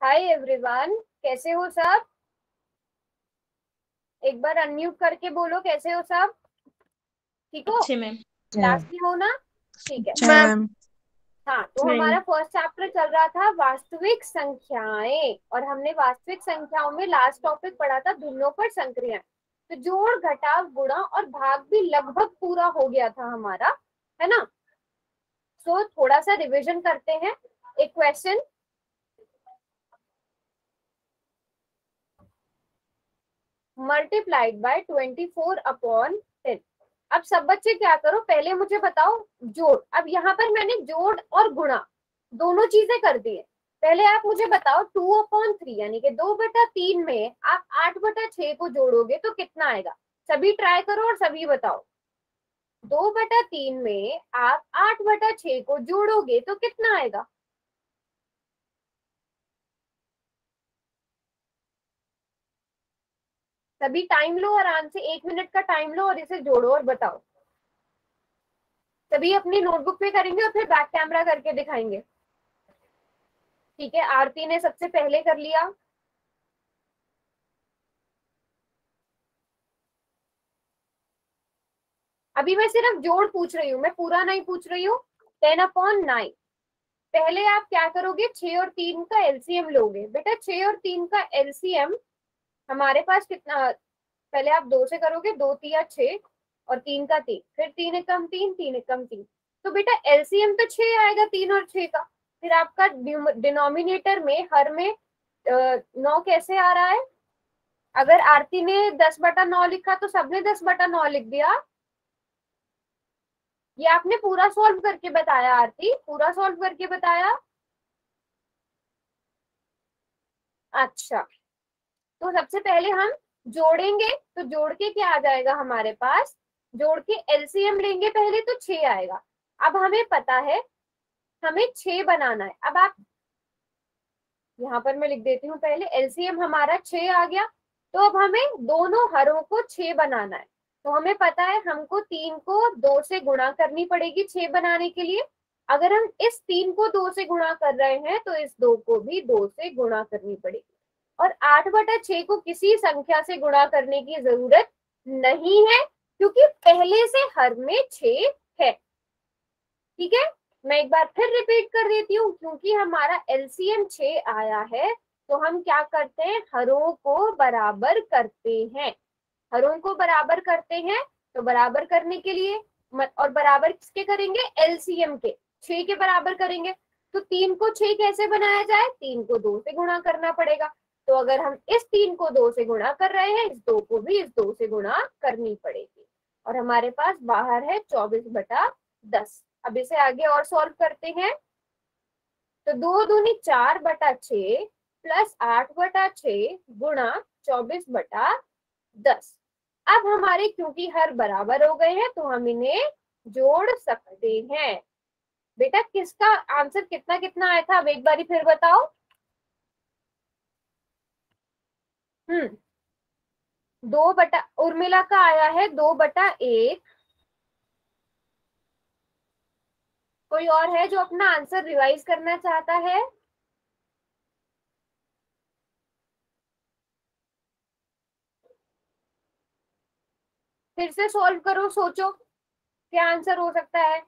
Hi everyone, कैसे हो सब? एक बार अनम्यूट करके बोलो, कैसे हो सब? ठीक हो? अच्छे मैम। क्लास में हो ना? ठीक है। मैम। हाँ, तो हमारा फर्स्ट चैप्टर चल रहा था वास्तविक संख्याएं, और हमने वास्तविक संख्याओं में लास्ट टॉपिक पढ़ा था भिन्नों पर संक्रियाएं। तो जोड़, घटाव, गुणा और भाग भी लगभग पूरा हो गया था हमारा, है ना? सो थोड़ा सा रिवीजन करते हैं। एक क्वेश्चन, मल्टीप्लाइड बाय 24/10। अब सब बच्चे क्या करो, पहले मुझे बताओ जोड़। अब यहाँ पर मैंने जोड़ और गुणा दोनों चीजें कर दी है। पहले आप मुझे बताओ 2/3 यानी कि 2/3 में आप 8/6 को जोड़ोगे तो कितना आएगा? सभी ट्राई करो और सभी बताओ। 2/3 में आप 8/6 को जोड़ोगे तो कितना आएगा? सभी टाइम लो, आराम से 1 मिनट का टाइम लो और इसे जोड़ो और बताओ। सभी अपनी नोटबुक पे करेंगे और फिर बैक कैमरा करके दिखाएंगे। ठीक है, आरती ने सबसे पहले कर लिया। अभी मैं सिर्फ जोड़ पूछ रही हूँ, मैं पूरा नहीं पूछ रही हूँ। 10/9। पहले आप क्या करोगे, 6 और 3 का एलसीएम लोगे। बेटा 6 और 3 का एलसीएम हमारे पास कितना? पहले आप 2 से करोगे, 2 तिया 6 और 3 का 3, फिर 3 एकम 3, 3 एकम 3। तो बेटा एलसीएम तो 6 आएगा, 3 और 6 का। फिर आपका डिनोमिनेटर में हर में 9 कैसे आ रहा है? अगर आरती ने 10/9 लिखा तो सबने 10/9 लिख दिया। ये आपने पूरा सॉल्व करके बताया आरती, पूरा सॉल्व करके बताया। अच्छा, तो सबसे पहले हम जोड़ेंगे, तो जोड़ के क्या आ जाएगा हमारे पास? जोड़ के एलसीएम लेंगे पहले तो 6 आएगा। अब हमें पता है हमें 6 बनाना है। अब आप यहाँ पर मैं लिख देती हूँ, पहले एलसीएम हमारा 6 आ गया। तो अब हमें दोनों हरों को 6 बनाना है। तो हमें पता है हमको 3 को 2 से गुणा करनी पड़ेगी 6 बनाने के लिए। अगर हम इस 3 को 2 से गुणा कर रहे हैं तो इस 2 को भी 2 से गुणा करनी पड़ेगी। और 8/6 को किसी संख्या से गुणा करने की जरूरत नहीं है, क्योंकि पहले से हर में 6 है। ठीक है, मैं एक बार फिर रिपीट कर देती हूँ, क्योंकि हमारा एलसीएम 6 आया है तो हम क्या करते हैं, हरों को बराबर करते हैं। हरों को बराबर करते हैं, तो बराबर करने के लिए और बराबर किसके करेंगे? एलसीएम के। 6 के बराबर करेंगे। तो 3 को 6 कैसे बनाया जाए? 3 को 2 से गुणा करना पड़ेगा। तो अगर हम इस 3 को 2 से गुणा कर रहे हैं, इस 2 को भी इस 2 से गुणा करनी पड़ेगी। और हमारे पास बाहर है 24/10। अब इसे आगे और सॉल्व करते हैं। तो 2 दूनी 4/6 प्लस 8/6 गुणा 24/10। अब हमारे क्योंकि हर बराबर हो गए हैं तो हम इन्हें जोड़ सकते हैं। बेटा किसका आंसर कितना कितना आया था, अब एक बारी फिर बताओ। हम्म उर्मिला का आया है 2/1। कोई और है जो अपना आंसर रिवाइज करना चाहता है? फिर से सॉल्व करो, सोचो क्या आंसर हो सकता है।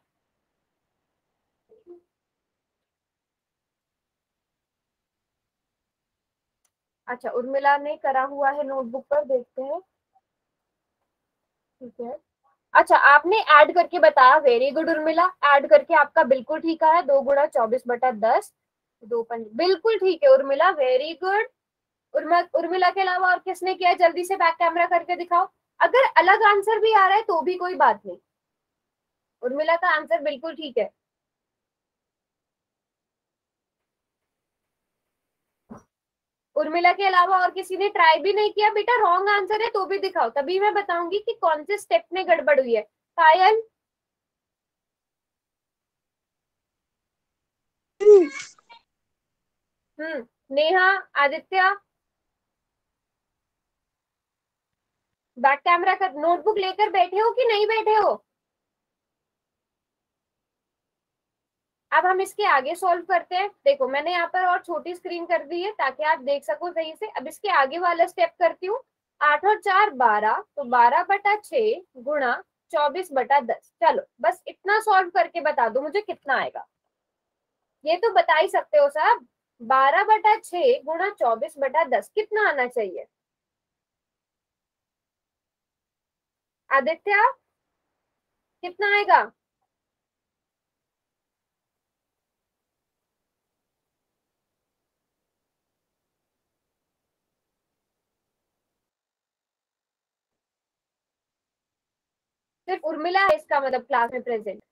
अच्छा, उर्मिला ने करा हुआ है नोटबुक पर, देखते हैं। ठीक है, अच्छा आपने ऐड करके बताया, वेरी गुड उर्मिला। ऐड करके आपका बिल्कुल ठीक है, 2 × 24/10। बिल्कुल ठीक है उर्मिला, वेरी गुड। उर्मिला के अलावा और किसने किया? जल्दी से बैक कैमरा करके दिखाओ। अगर अलग आंसर भी आ रहा है तो भी कोई बात नहीं, उर्मिला का आंसर बिल्कुल ठीक है। उर्मिला के अलावा और किसी ने ट्राई भी नहीं किया? बेटा रॉन्ग आंसर है तो भी दिखाओ, तभी मैं बताऊंगी कि कौन से स्टेप में गड़बड़ हुई है। पायल, नेहा, आदित्य, बैक कैमरा कर, नोटबुक लेकर बैठे हो कि नहीं बैठे हो? अब हम इसके आगे सॉल्व करते हैं। देखो मैंने यहाँ पर और छोटी स्क्रीन कर दी है ताकि आप देख सको सही से। अब इसके आगे वाला स्टेप करती हूँ। 8 और 4 12, तो 12/6 गुणा 24/10। चलो बस इतना सॉल्व करके बता दो मुझे कितना आएगा। ये तो बता ही सकते हो साहब। 12/6 गुणा 24/10 कितना आना चाहिए? आदित्य कितना आएगा? सिर्फ उर्मिला है इसका मतलब क्लास में प्रेजेंट।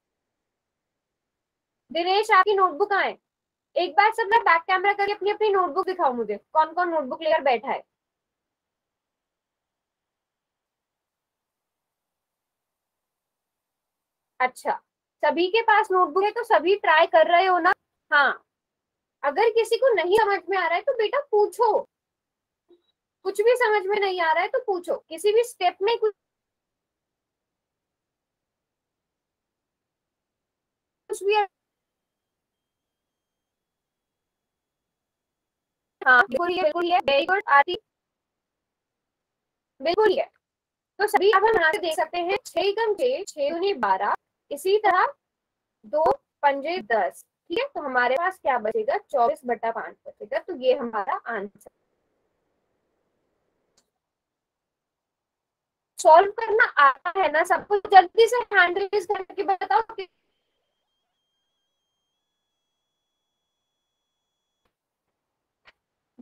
दिनेश आपकी नोटबुक कहाँ है? एक बार सब ना बैक कैमरा करके अपनी अपनी नोटबुक दिखाओ मुझे, कौन कौन नोटबुक लेकर बैठा है। अच्छा, सभी के पास नोटबुक है तो सभी ट्राई कर रहे हो ना? हाँ, अगर किसी को नहीं समझ में आ रहा है तो बेटा पूछो। कुछ भी समझ में नहीं आ रहा है तो पूछो, किसी भी स्टेप में कुछ भी। हाँ बिल्कुल ये, बिल्कुल ये, वेरी गुड आरती, बिल्कुल ये। तो सभी अब हम यहाँ से देख सकते हैं 6 × 6 6 दूनी 12, इसी तरह 2 × 5 = 10। ठीक है, तो हमारे पास क्या बचेगा? 24/5 बचेगा। तो ये हमारा आंसर। सॉल्व करना आता है ना सबको? जल्दी से हैंड रेज करके बताओ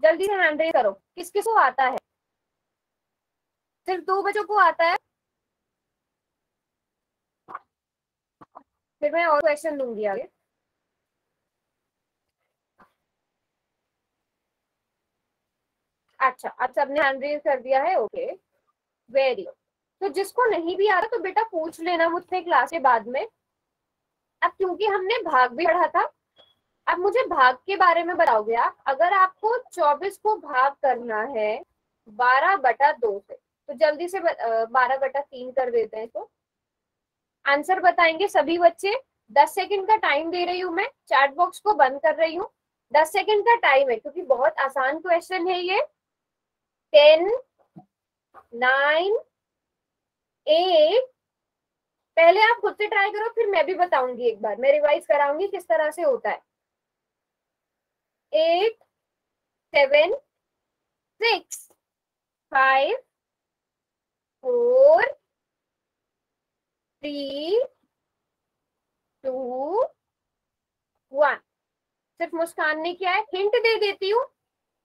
जल्दी से हैंड रेज करो, किस किस को आता है? सिर्फ 2 बच्चों को आता है। फिर मैं और क्वेश्चन दूंगी आगे। अच्छा, अब सबने हैंड रेज कर दिया है, ओके वेरी गुड। तो जिसको नहीं भी आ रहा तो बेटा पूछ लेना मुझसे क्लास के बाद में। अब क्योंकि हमने भाग भी पढ़ा था, अब मुझे भाग के बारे में बताओगे आप। अगर आपको 24 को भाग करना है 12/2 से, तो जल्दी से 12/3 कर देते हैं। तो आंसर बताएंगे सभी बच्चे। 10 सेकंड का टाइम दे रही हूँ मैं, चैट बॉक्स को बंद कर रही हूँ। 10 सेकंड का टाइम है क्योंकि बहुत आसान क्वेश्चन है ये। 10 9 8, पहले आप खुद से ट्राई करो फिर मैं भी बताऊंगी, एक बार मैं रिवाइज कराऊंगी किस तरह से होता है। 8 7 6 5 4 3 2 1। सिर्फ मुस्कान ने किया है। हिंट दे देती हूँ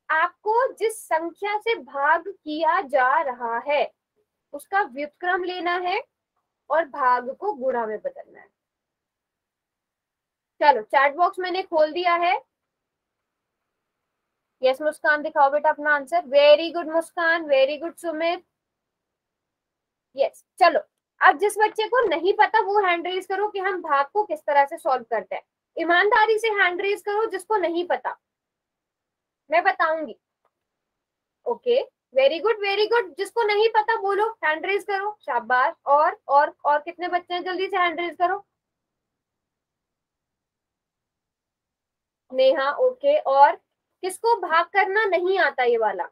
आपको, जिस संख्या से भाग किया जा रहा है उसका व्युत्क्रम लेना है और भाग को गुणा में बदलना है। चलो चैट बॉक्स मैंने खोल दिया है। यस मुस्कान दिखाओ बेटा अपना आंसर। वेरी गुड मुस्कान, वेरी गुड सुमित। यस चलो, अब जिस बच्चे को नहीं पता वो हैंड रेज करो कि हम भाग को किस तरह से सॉल्व करते हैं। ईमानदारी से हैंड रेज करो जिसको नहीं पता, मैं बताऊंगी। Okay very good very good. जिसको नहीं पता बोलो, हैंड रेज करो, शाबाश। और कितने बच्चे हैं? जल्दी से हैंड रेज करो। नेहा ओके। और किसको भाग करना नहीं आता ये वाला?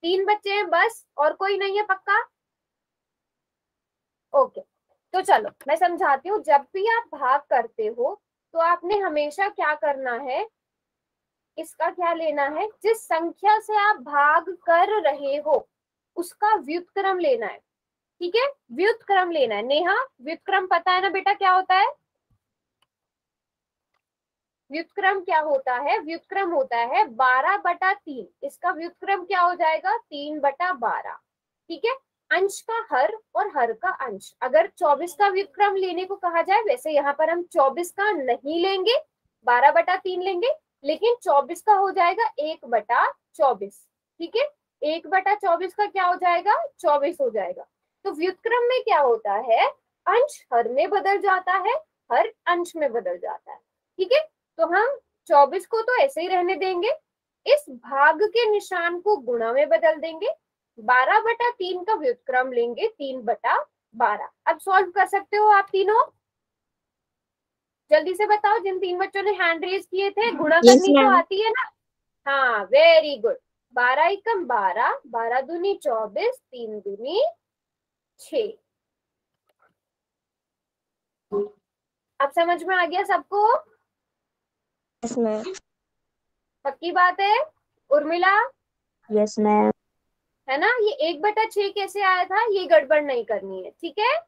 3 बच्चे हैं बस, और कोई नहीं है पक्का? ओके, तो चलो मैं समझाती हूँ। जब भी आप भाग करते हो तो आपने हमेशा क्या करना है, इसका क्या लेना है, जिस संख्या से आप भाग कर रहे हो उसका व्युत्क्रम लेना है। ठीक है, व्युत्क्रम लेना है। नेहा व्युत्क्रम पता है ना बेटा क्या होता है? व्युत्क्रम क्या होता है? व्युत्क्रम होता है 12/3। इसका व्युत्क्रम क्या हो जाएगा? 3/12। ठीक है, अंश का हर और हर का अंश। अगर 24 का व्युत्क्रम लेने को कहा जाए, वैसे यहाँ पर हम 24 का नहीं लेंगे, 12/3 लेंगे, लेकिन 24 का हो जाएगा 1/24। ठीक है, 1/24 का क्या हो जाएगा? 24 हो जाएगा। तो व्युत्क्रम में क्या होता है, अंश हर में बदल जाता है, हर अंश में बदल जाता है। ठीक है, तो हम 24 को तो ऐसे ही रहने देंगे, इस भाग के निशान को गुणा में बदल देंगे, 12/3 का व्युत्क्रम लेंगे 3/12। अब सॉल्व कर सकते हो आप तीनों। जल्दी से बताओ, जिन 3 बच्चों ने हैंड रेज किए थे, गुणा यस करनी तो मैम। आती है ना? हाँ, वेरी गुड। 12 एकम 12, 12 दूनी 24, 3 दूनी 6। अब समझ में आ गया सबको? Yes ma'am. पक्की बात है उर्मिला? Yes ma'am. है ना? ये 1/6 कैसे आया था, ये गड़बड़ नहीं करनी है, ठीक है?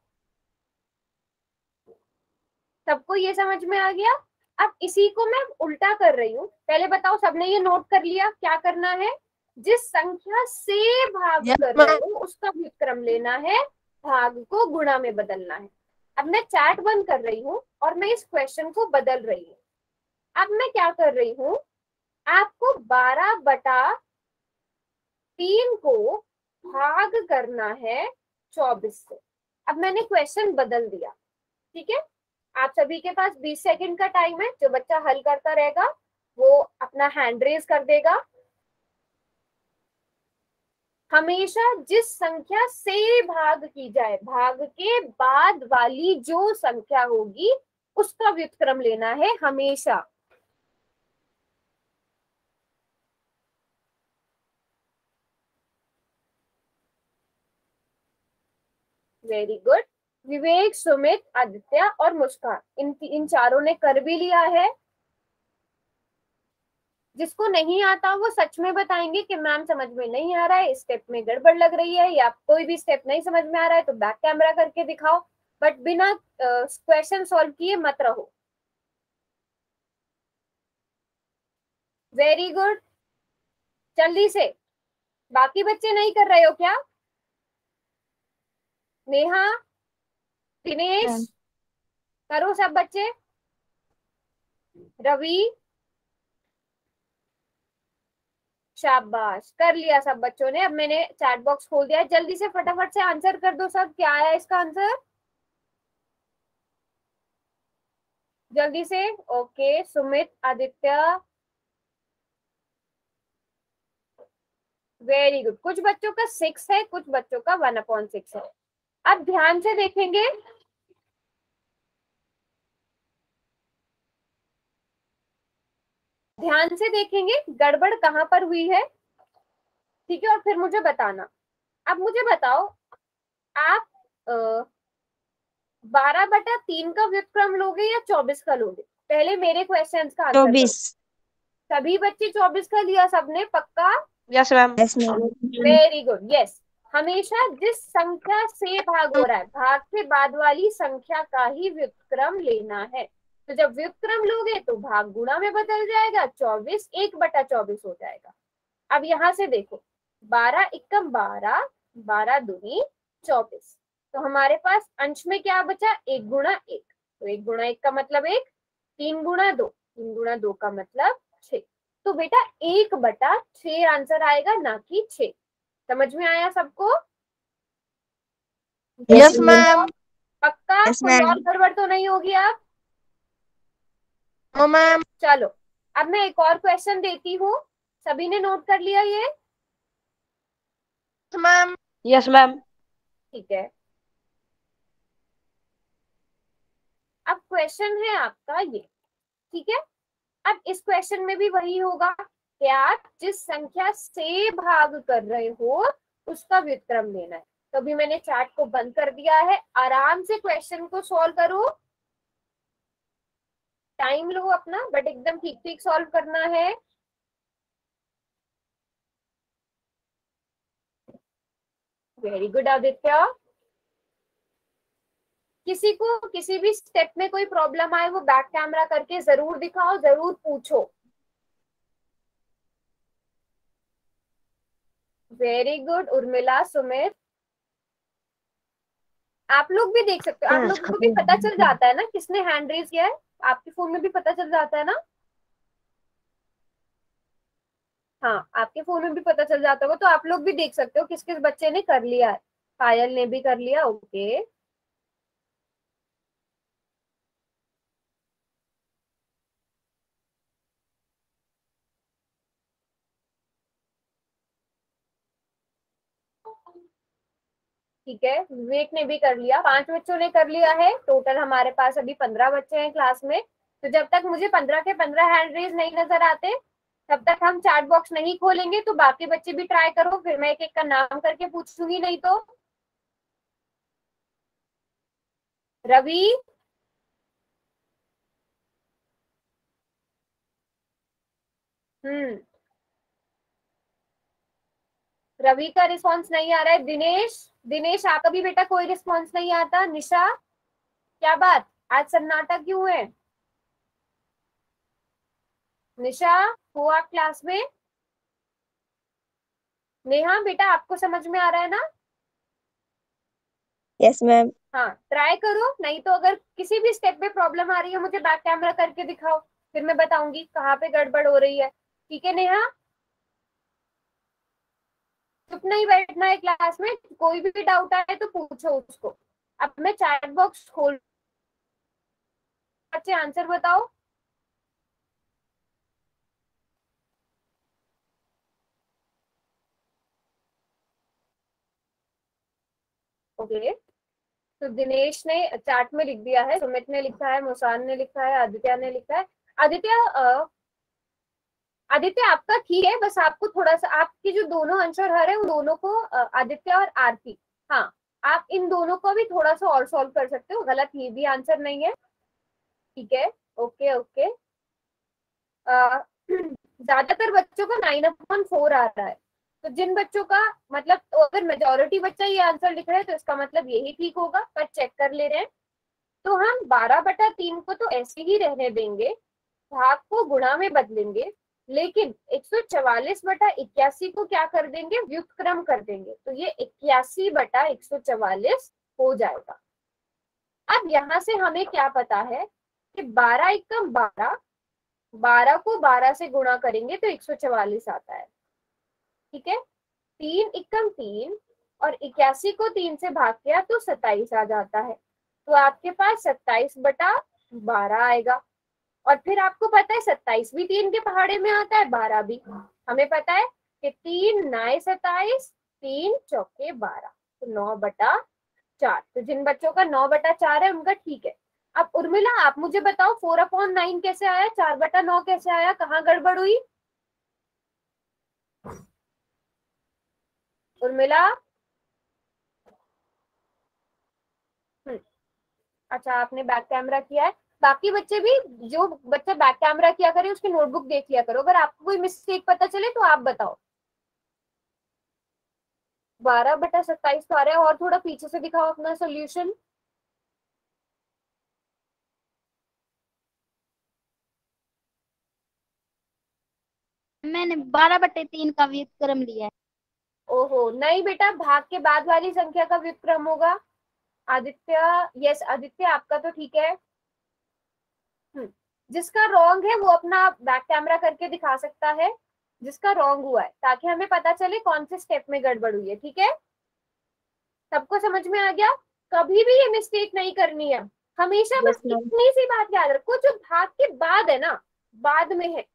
सबको ये समझ में आ गया? अब इसी को मैं उल्टा कर रही हूँ। पहले बताओ, सबने ये नोट कर लिया क्या करना है? जिस संख्या से भाग यस कर रहे मैम। हो उसका व्युत्क्रम लेना है, भाग को गुणा में बदलना है। अब मैं चैट बंद कर रही हूँ और मैं इस क्वेश्चन को बदल रही हूँ। अब मैं क्या कर रही हूँ, आपको 12/3 को भाग करना है 24 से। अब मैंने क्वेश्चन बदल दिया, ठीक है? आप सभी के पास 20 सेकंड का टाइम है। जो बच्चा हल करता रहेगा वो अपना हैंड रेज कर देगा। हमेशा जिस संख्या से भाग की जाए, भाग के बाद वाली जो संख्या होगी उसका व्युत्क्रम लेना है हमेशा। Very good. विवेक, सुमित, आदित्य और मुस्कान, इन चारों ने कर भी लिया है। जिसको नहीं आता वो सच में बताएंगे कि मैम समझ में नहीं आ रहा है, स्टेप में गड़बड़ लग रही है, या कोई भी स्टेप नहीं समझ में आ रहा है तो बैक कैमरा करके दिखाओ, बट बिना क्वेश्चन सॉल्व किए मत रहो। Very good. जल्दी से। बाकी बच्चे नहीं कर रहे हो क्या? नेहा, दिनेश, मैम। करो सब बच्चे। रवि, शाबाश, कर लिया सब बच्चों ने। अब मैंने चैट बॉक्स खोल दिया है, जल्दी से फटाफट से आंसर कर दो सब, क्या आया इसका आंसर? जल्दी से। Okay, Sumit, Aditya, very good. कुछ बच्चों का 6 है, कुछ बच्चों का 1/6 है। अब ध्यान से देखेंगे, ध्यान से देखेंगे गड़बड़ कहां पर हुई है, ठीक है? और फिर मुझे बताना। अब मुझे बताओ, आप 12/3 का व्युत्क्रम लोगे या 24 का लोगे? पहले मेरे क्वेश्चन का आंसर करो। 24। सभी बच्चे 24 का लिया सबने, पक्का? Yes ma'am. Yes ma'am. Very good, yes. हमेशा जिस संख्या से भाग हो रहा है, भाग के बाद वाली संख्या का ही व्युत्क्रम लेना है। तो जब व्युत्क्रम लोगे तो भाग गुणा में बदल जाएगा, 24 1/24 हो जाएगा। अब यहां से देखो, 12 एकम 12, 12 दूनी 24। तो हमारे पास अंश में क्या बचा? 1 गुणा 1। तो 1 गुणा 1 का मतलब 1, 3 गुणा 2, 3 गुणा 2 का मतलब 6। तो बेटा 1/6 आंसर आएगा, ना कि 6। समझ में आया सबको? Yes ma'am. पक्का? यस कोई मैम। और गड़बड़ तो नहीं होगी अब? No ma'am. चलो, अब मैं एक और क्वेश्चन देती हूँ। सभी ने नोट कर लिया ये? मैम। Yes ma'am. ठीक है। अब क्वेश्चन है आपका ये, ठीक है? अब इस क्वेश्चन में भी वही होगा कि आप जिस संख्या से भाग कर रहे हो उसका व्युत्क्रम लेना है। तो अभी मैंने चार्ट को बंद कर दिया है, आराम से क्वेश्चन को सॉल्व करो। टाइम लो अपना, बट एकदम ठीक ठीक सॉल्व करना है। Very good Aditya. किसी को किसी भी स्टेप में कोई प्रॉब्लम आए वो बैक कैमरा करके जरूर दिखाओ, जरूर पूछो। वेरी गुड उर्मिला, सुमित, आप लोग भी देख सकते हो, आप लोगों को भी पता चल जाता है ना किसने हैंड रेज किया है। आपके फोन में भी पता चल जाता है ना? हाँ, आपके फोन में भी पता चल जाता होगा, तो आप लोग भी देख सकते हो किस किस बच्चे ने कर लिया है। पायल ने भी कर लिया, ओके। ठीक है, विवेक ने भी कर लिया, 5 बच्चों ने कर लिया है। टोटल हमारे पास अभी 15 बच्चे हैं क्लास में। तो जब तक मुझे 15 के 15 हैंड रेज नहीं नजर आते तब तक हम चैट बॉक्स नहीं खोलेंगे। तो बाकी बच्चे भी ट्राई करो, फिर मैं एक एक का नाम करके पूछूंगी। नहीं तो रवि, रवि का रिस्पॉन्स नहीं आ रहा है। दिनेश, दिनेश आपका भी बेटा कोई रिस्पॉन्स नहीं आता। निशा, क्या बात, आज सन्नाटा क्यों है? निशा, हो आप क्लास में? नेहा बेटा आपको समझ में आ रहा है ना? Yes ma'am. हाँ, ट्राई करो। नहीं तो अगर किसी भी स्टेप पे प्रॉब्लम आ रही है मुझे बैक कैमरा करके दिखाओ, फिर मैं बताऊंगी कहाँ पे गड़बड़ हो रही है। ठीक है नेहा, चुप नहीं बैठना है क्लास में। कोई भी डाउट आए तो पूछो उसको। अब मैं चैट बॉक्स खोल, बच्चे आंसर बताओ। ओके, तो दिनेश ने चैट में लिख दिया है, सुमित ने लिखा है, मुस्कान ने लिखा है, आदित्य ने लिखा है। आदित्य, आदित्य आपका ठीक है, बस आपको थोड़ा सा आपके जो दोनों आंसर है उन दोनों को आदित्य और आरती, हाँ, आप इन दोनों को भी थोड़ा सा और सॉल्व कर सकते हो। गलत ये भी आंसर नहीं है। ठीक है, ओके ओके। ज्यादातर बच्चों का 9/4 आ रहा है। तो जिन बच्चों का मतलब, तो अगर मेजोरिटी बच्चा ये आंसर लिख रहे हैं तो इसका मतलब यही ठीक होगा, पर चेक कर ले रहे हैं। तो हम 12/3 को तो ऐसे ही रहने देंगे, भाग को गुणा में बदलेंगे, लेकिन 144/81 को क्या कर देंगे, व्युत्क्रम कर देंगे। तो ये 81/144 हो जाएगा। अब यहाँ से हमें क्या पता है कि 12 एकम 12, 12 को 12 से गुणा करेंगे तो 144 आता है। ठीक है, 3 एकम 3 और 81 को 3 से भाग किया तो 27 आ जाता है। तो आपके पास 27/12 आएगा। और फिर आपको पता है 27 भी 3 के पहाड़े में आता है, 12 भी। हमें पता है कि 3 9 27, 3 चौके 12, तो 9/4। तो जिन बच्चों का 9/4 है उनका ठीक है। अब उर्मिला आप मुझे बताओ 4/9 कैसे आया, 4/9 कैसे आया, कहाँ गड़बड़ हुई? उर्मिला, अच्छा आपने बैक कैमरा किया है। बाकी बच्चे भी, जो बच्चे बैक कैमरा किया करे उसकी नोटबुक देख लिया करो, अगर आपको कोई मिस्टेक पता चले तो आप बताओ। 12/27 तो आ रहा है, और थोड़ा पीछे से दिखाओ अपना सोल्यूशन। मैंने 12/3 का व्युत्क्रम लिया है। ओहो नहीं बेटा, भाग के बाद वाली संख्या का व्युत्क्रम होगा। आदित्य, यस आदित्य आपका तो ठीक है। जिसका रॉन्ग है वो अपना बैक कैमरा करके दिखा सकता है, जिसका रॉन्ग हुआ है, ताकि हमें पता चले कौन से स्टेप में गड़बड़ हुई है। ठीक है, सबको समझ में आ गया? कभी भी ये मिस्टेक नहीं करनी है। हमेशा बस यस मैम। इतनी सी बात याद रखो, जो भाग के बाद है ना, बाद में है,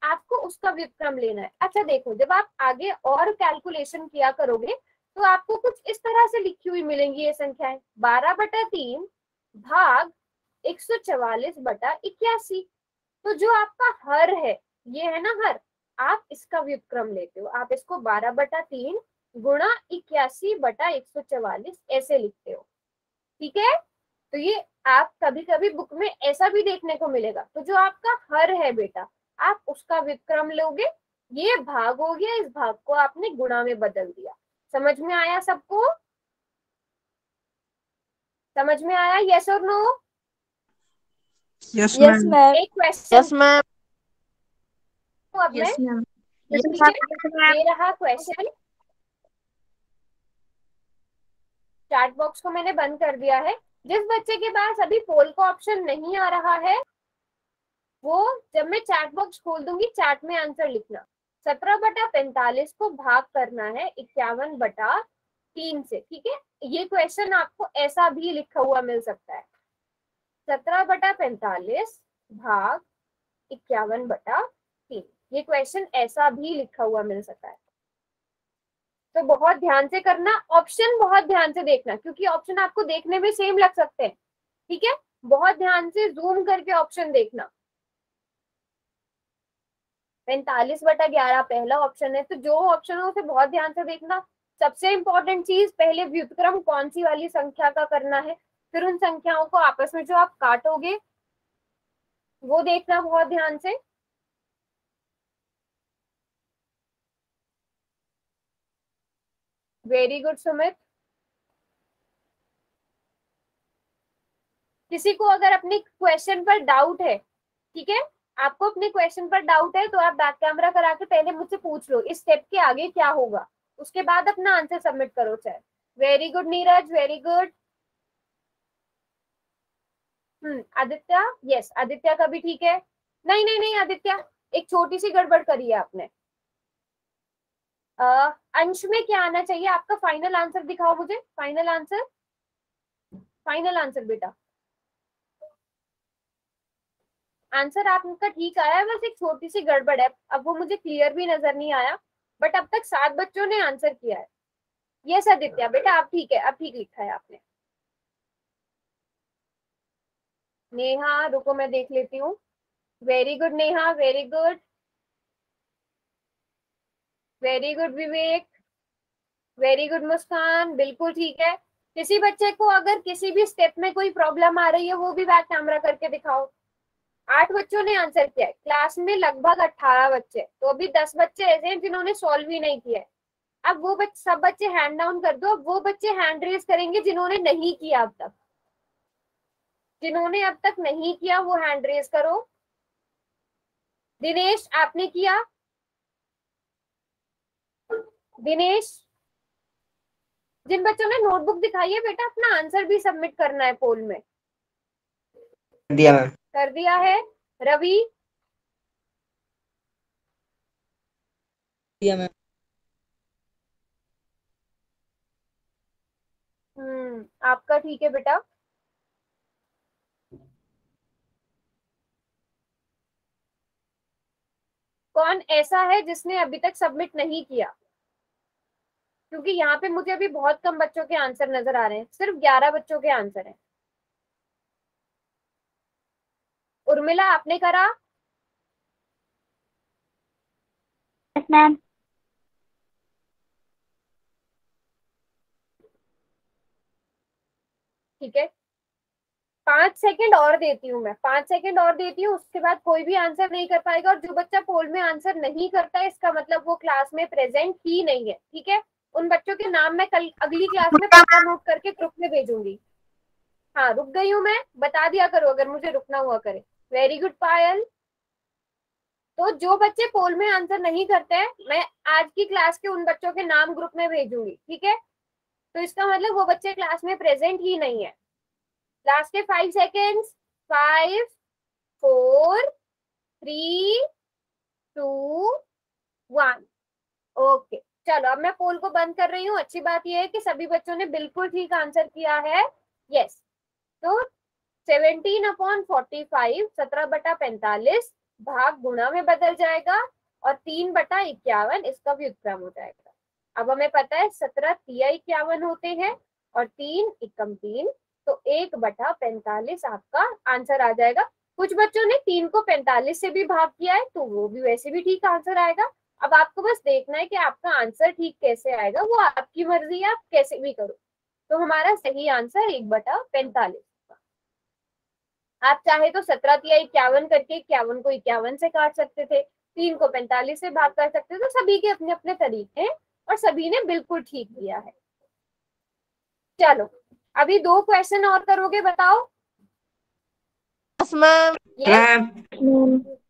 आपको उसका व्युत्क्रम लेना है। अच्छा देखो, जब आप आगे और कैलकुलेशन किया करोगे तो आपको कुछ इस तरह से लिखी हुई मिलेंगी ये संख्याएं, 12/3 भाग 144/81। तो जो आपका हर है, ये है ना हर, आप इसका व्युत्क्रम लेते हो, आप इसको 12/3 गुणा 81/144 ऐसे लिखते हो। ठीक है, तो ये आप कभी कभी बुक में ऐसा भी देखने को मिलेगा। तो जो आपका हर है बेटा, आप उसका व्युत्क्रम लोगे। ये भाग हो गया, इस भाग को आपने गुणा में बदल दिया। समझ में आया सबको? समझ में आया, यस और no? Yes yes ma'am. Ma'am. एक क्वेश्चन मैम। अब मैं, यस मैम। ठीक है, ये रहा क्वेश्चन। चैट बॉक्स को मैंने बंद कर दिया है। जिस बच्चे के पास अभी पोल का ऑप्शन नहीं आ रहा है, वो जब मैं चैट बॉक्स खोल दूंगी चैट में आंसर लिखना। 17/45 को भाग करना है 51/3 से। ठीक है, ये क्वेश्चन आपको ऐसा भी लिखा हुआ मिल सकता है, 17/45 भाग 51/3। ये क्वेश्चन ऐसा भी लिखा हुआ मिल सकता है। तो बहुत ध्यान से करना, ऑप्शन बहुत ध्यान से देखना, क्योंकि ऑप्शन आपको देखने में सेम लग सकते हैं, ठीक है। बहुत ध्यान से जूम करके ऑप्शन देखना। 45/11 पहला ऑप्शन है, तो जो ऑप्शन है उसे बहुत ध्यान से देखना। सबसे इंपॉर्टेंट चीज, पहले व्युत्क्रम कौन सी वाली संख्या का करना है, फिर उन संख्याओं को आपस में जो आप काटोगे वो देखना बहुत ध्यान से। Very good Sumit. किसी को अगर अपने क्वेश्चन पर डाउट है, ठीक है, आपको अपने क्वेश्चन पर डाउट है तो आप बैक कैमरा करा के पहले मुझसे पूछ लो इस स्टेप के आगे क्या होगा, उसके बाद अपना आंसर सबमिट करो चाहे। Very good Neeraj, very good. Aditya, yes Aditya का भी ठीक है। नहीं नहीं नहीं आदित्य, एक छोटी सी गड़बड़ करी है आपने। अंश में क्या आना चाहिए आपका? फाइनल आंसर दिखाओ मुझे, फाइनल आंसर, फाइनल आंसर बेटा। आंसर आपका ठीक आया है, बस एक छोटी सी गड़बड़ है, अब वो मुझे क्लियर भी नजर नहीं आया, बट अब तक 7 बच्चों ने आंसर किया है। यस आदित्य बेटा, आप ठीक है, अब ठीक लिखा है आपने। नेहा रुको मैं देख लेती हूँ। Very good Neha, very good, very good Vivek, very good Muskan, बिल्कुल ठीक है। किसी बच्चे को अगर किसी भी स्टेप में कोई प्रॉब्लम आ रही है वो भी बैक कैमरा करके दिखाओ। 8 बच्चों ने आंसर किया है, क्लास में लगभग 18 बच्चे, तो अभी 10 बच्चे ऐसे हैं जिन्होंने सॉल्व ही नहीं किया है। अब वो सब बच्चे हैंड डाउन कर दो, अब वो बच्चे हैंड रेज करेंगे जिन्होंने नहीं किया अब तक। जिन्होंने अब तक नहीं किया वो हैंड रेज करो। दिनेश आपने किया? दिनेश, जिन बच्चों ने नोटबुक दिखाई है बेटा अपना आंसर भी सबमिट करना है पोल में। दिया मैम। कर दिया है। रवि, दिया मैम। आपका ठीक है बेटा। कौन ऐसा है जिसने अभी तक सबमिट नहीं किया? क्योंकि यहाँ पे मुझे अभी बहुत कम बच्चों के आंसर नजर आ रहे हैं, सिर्फ 11 बच्चों के आंसर हैं। उर्मिला आपने करा? Yes ma'am. ठीक है, 5 सेकंड और देती हूँ मैं, 5 सेकंड और देती हूँ, उसके बाद कोई भी आंसर नहीं कर पाएगा, और जो बच्चा पोल में आंसर नहीं करता है इसका मतलब वो क्लास में प्रेजेंट ही नहीं है, ठीक है। उन बच्चों के नाम मैं कल अगली क्लास में पक्का नोट करके ग्रुप में भेजूंगी। हाँ रुक गई हूँ मैं, बता दिया करो अगर मुझे रुकना हुआ करे। वेरी गुड पायल। तो जो बच्चे पोल में आंसर नहीं करते हैं मैं आज की क्लास के उन बच्चों के नाम ग्रुप में भेजूंगी, ठीक है। तो इसका मतलब वो बच्चे क्लास में प्रेजेंट ही नहीं है। लास्ट के 5 सेकेंड्स, 5 4 3 2 1। ओके चलो अब मैं पोल को बंद कर रही हूँ। अच्छी बात यह है कि सभी बच्चों ने बिल्कुल ठीक आंसर किया है। यस, तो 17/45 17/45 भाग गुणा में बदल जाएगा और 3/51 इसका व्युत्क्रम हो जाएगा। अब हमें पता है 17 तिया 51 होते हैं और 3 एकम 3, तो 1/45 आपका आंसर आ जाएगा। कुछ बच्चों ने 3 को 45 से भी भाग किया है तो वो भी वैसे भी ठीक आंसर आएगा। अब आपको बस देखना है कि आपका आंसर ठीक कैसे आएगा, वो आपकी मर्जी है, आप कैसे भी करो। तो हमारा सही आंसर 1/45। आप चाहे तो 17 तिया 51 करके 51 को 51 से काट सकते थे, 3 को 45 से भाग कर सकते थे, तो सभी के अपने अपने तरीके हैं और सभी ने बिल्कुल ठीक किया है। चलो अभी 2 क्वेश्चन और करोगे, बताओ। Yes ma'am. Ma'am.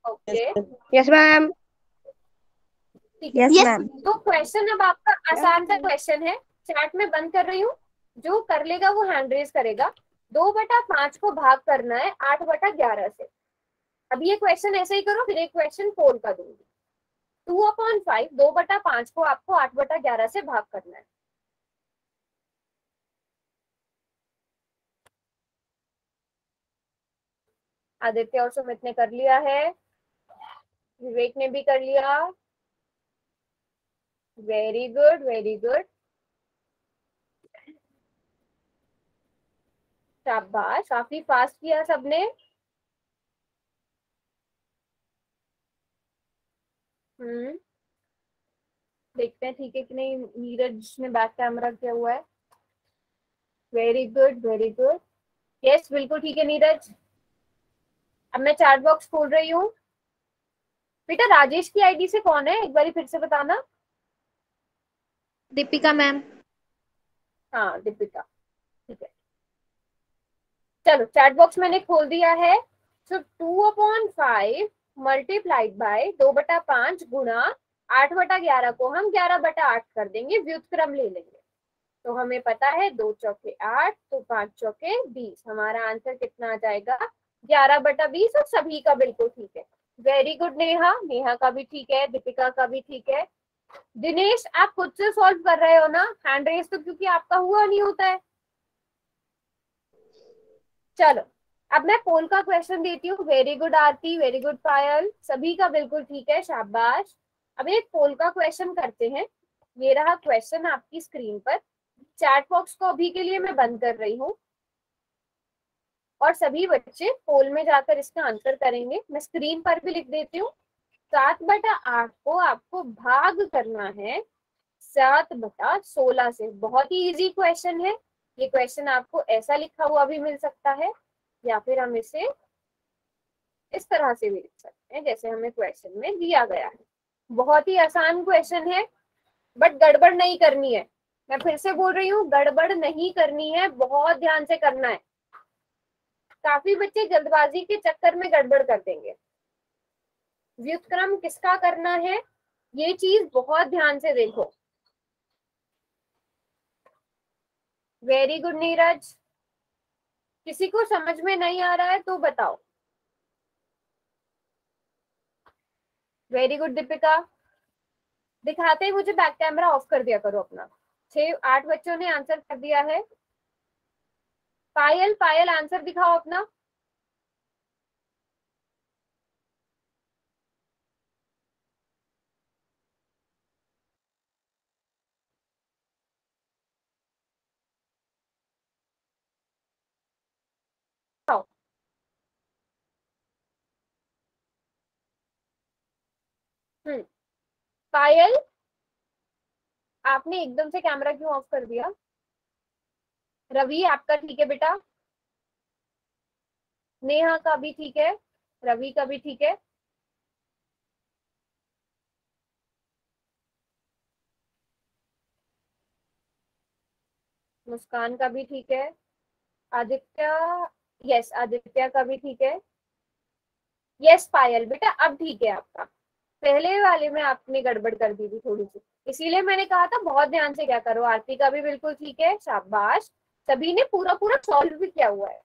Okay yes ma'am. ठीक है। Yes ma'am. तो क्वेश्चन अब आपका आसान सा क्वेश्चन है, चैट में बंद कर रही हूँ, जो कर लेगा वो हैंड रेज करेगा। 2/5 को भाग करना है 8/11 से। अब ये क्वेश्चन ऐसे ही करो, फिर एक क्वेश्चन पोल का दूंगी। 2/5 2/5 को आपको 8/11 से भाग करना है। आदित्य और सुमित ने कर लिया है, विवेक ने भी कर लिया, वेरी गुड, वेरी गुड, शाबाश, काफी फास्ट किया सबने। देखते हैं ठीक है कि नहीं। नीरज ने बैक कैमरा किया हुआ है। Very good, very good, yes बिल्कुल ठीक है नीरज। अब मैं चैट बॉक्स खोल रही हूँ। बेटा राजेश की आईडी से कौन है, एक बार फिर से बताना। दीपिका मैम। हाँ दीपिका, ठीक है। चलो चैट बॉक्स मैंने खोल दिया है। सो 2/5 मल्टीप्लाइड बाय 2/5 गुणा 8/11 को हम 11/8 कर देंगे, व्युत्क्रम ले लेंगे। तो हमें पता है 2 चौके 8, तो 5 चौके 20। हमारा आंसर कितना आ जाएगा, 11/20। और सभी का बिल्कुल ठीक है। वेरी गुड नेहा, नेहा का भी ठीक है, दीपिका का भी ठीक है। दिनेश आप खुद से सॉल्व कर रहे हो ना, हैंड रेस तो क्योंकि आपका हुआ नहीं होता है। चलो अब मैं पोल का क्वेश्चन देती हूँ। वेरी गुड आरती, वेरी गुड पायल, सभी का बिल्कुल ठीक है, शाबाश। अब एक पोल का क्वेश्चन करते हैं। ये रहा क्वेश्चन आपकी स्क्रीन पर। चैट बॉक्स को अभी के लिए मैं बंद कर रही हूँ और सभी बच्चे पोल में जाकर इसका आंसर करेंगे। मैं स्क्रीन पर भी लिख देती हूँ। 7/8 को आपको भाग करना है 7/16 से। बहुत ही इजी क्वेश्चन है। ये क्वेश्चन आपको ऐसा लिखा हुआ भी मिल सकता है, या फिर हम इसे इस तरह से भी लिख सकते हैं जैसे हमें क्वेश्चन में दिया गया है। बहुत ही आसान क्वेश्चन है, बट गड़बड़ नहीं करनी है। मैं फिर से बोल रही हूँ, गड़बड़ नहीं करनी है, बहुत ध्यान से करना है। काफी बच्चे जल्दबाजी के चक्कर में गड़बड़ कर देंगे। व्युत्क्रम किसका करना है, ये चीज बहुत ध्यान से देखो। Very good Neeraj. किसी को समझ में नहीं आ रहा है तो बताओ। Very good Deepika. दिखाते ही मुझे बैक कैमरा ऑफ कर दिया करो अपना। 6-8 बच्चों ने आंसर कर दिया है। पायल, पायल आंसर दिखाओ अपना। पायल आपने एकदम से कैमरा क्यों ऑफ कर दिया। रवि आपका ठीक है बेटा, नेहा का भी ठीक है, रवि का भी ठीक है। मुस्कान का भी ठीक है। आदित्य, यस आदित्य का भी ठीक है। यस पायल बेटा अब ठीक है आपका। पहले वाले में आपने गड़बड़ कर दी थी थोड़ी सी, इसीलिए मैंने कहा था बहुत ध्यान से क्या करो। आरती का भी बिल्कुल ठीक है, शाबाश। सभी ने पूरा पूरा सॉल्व भी किया हुआ है।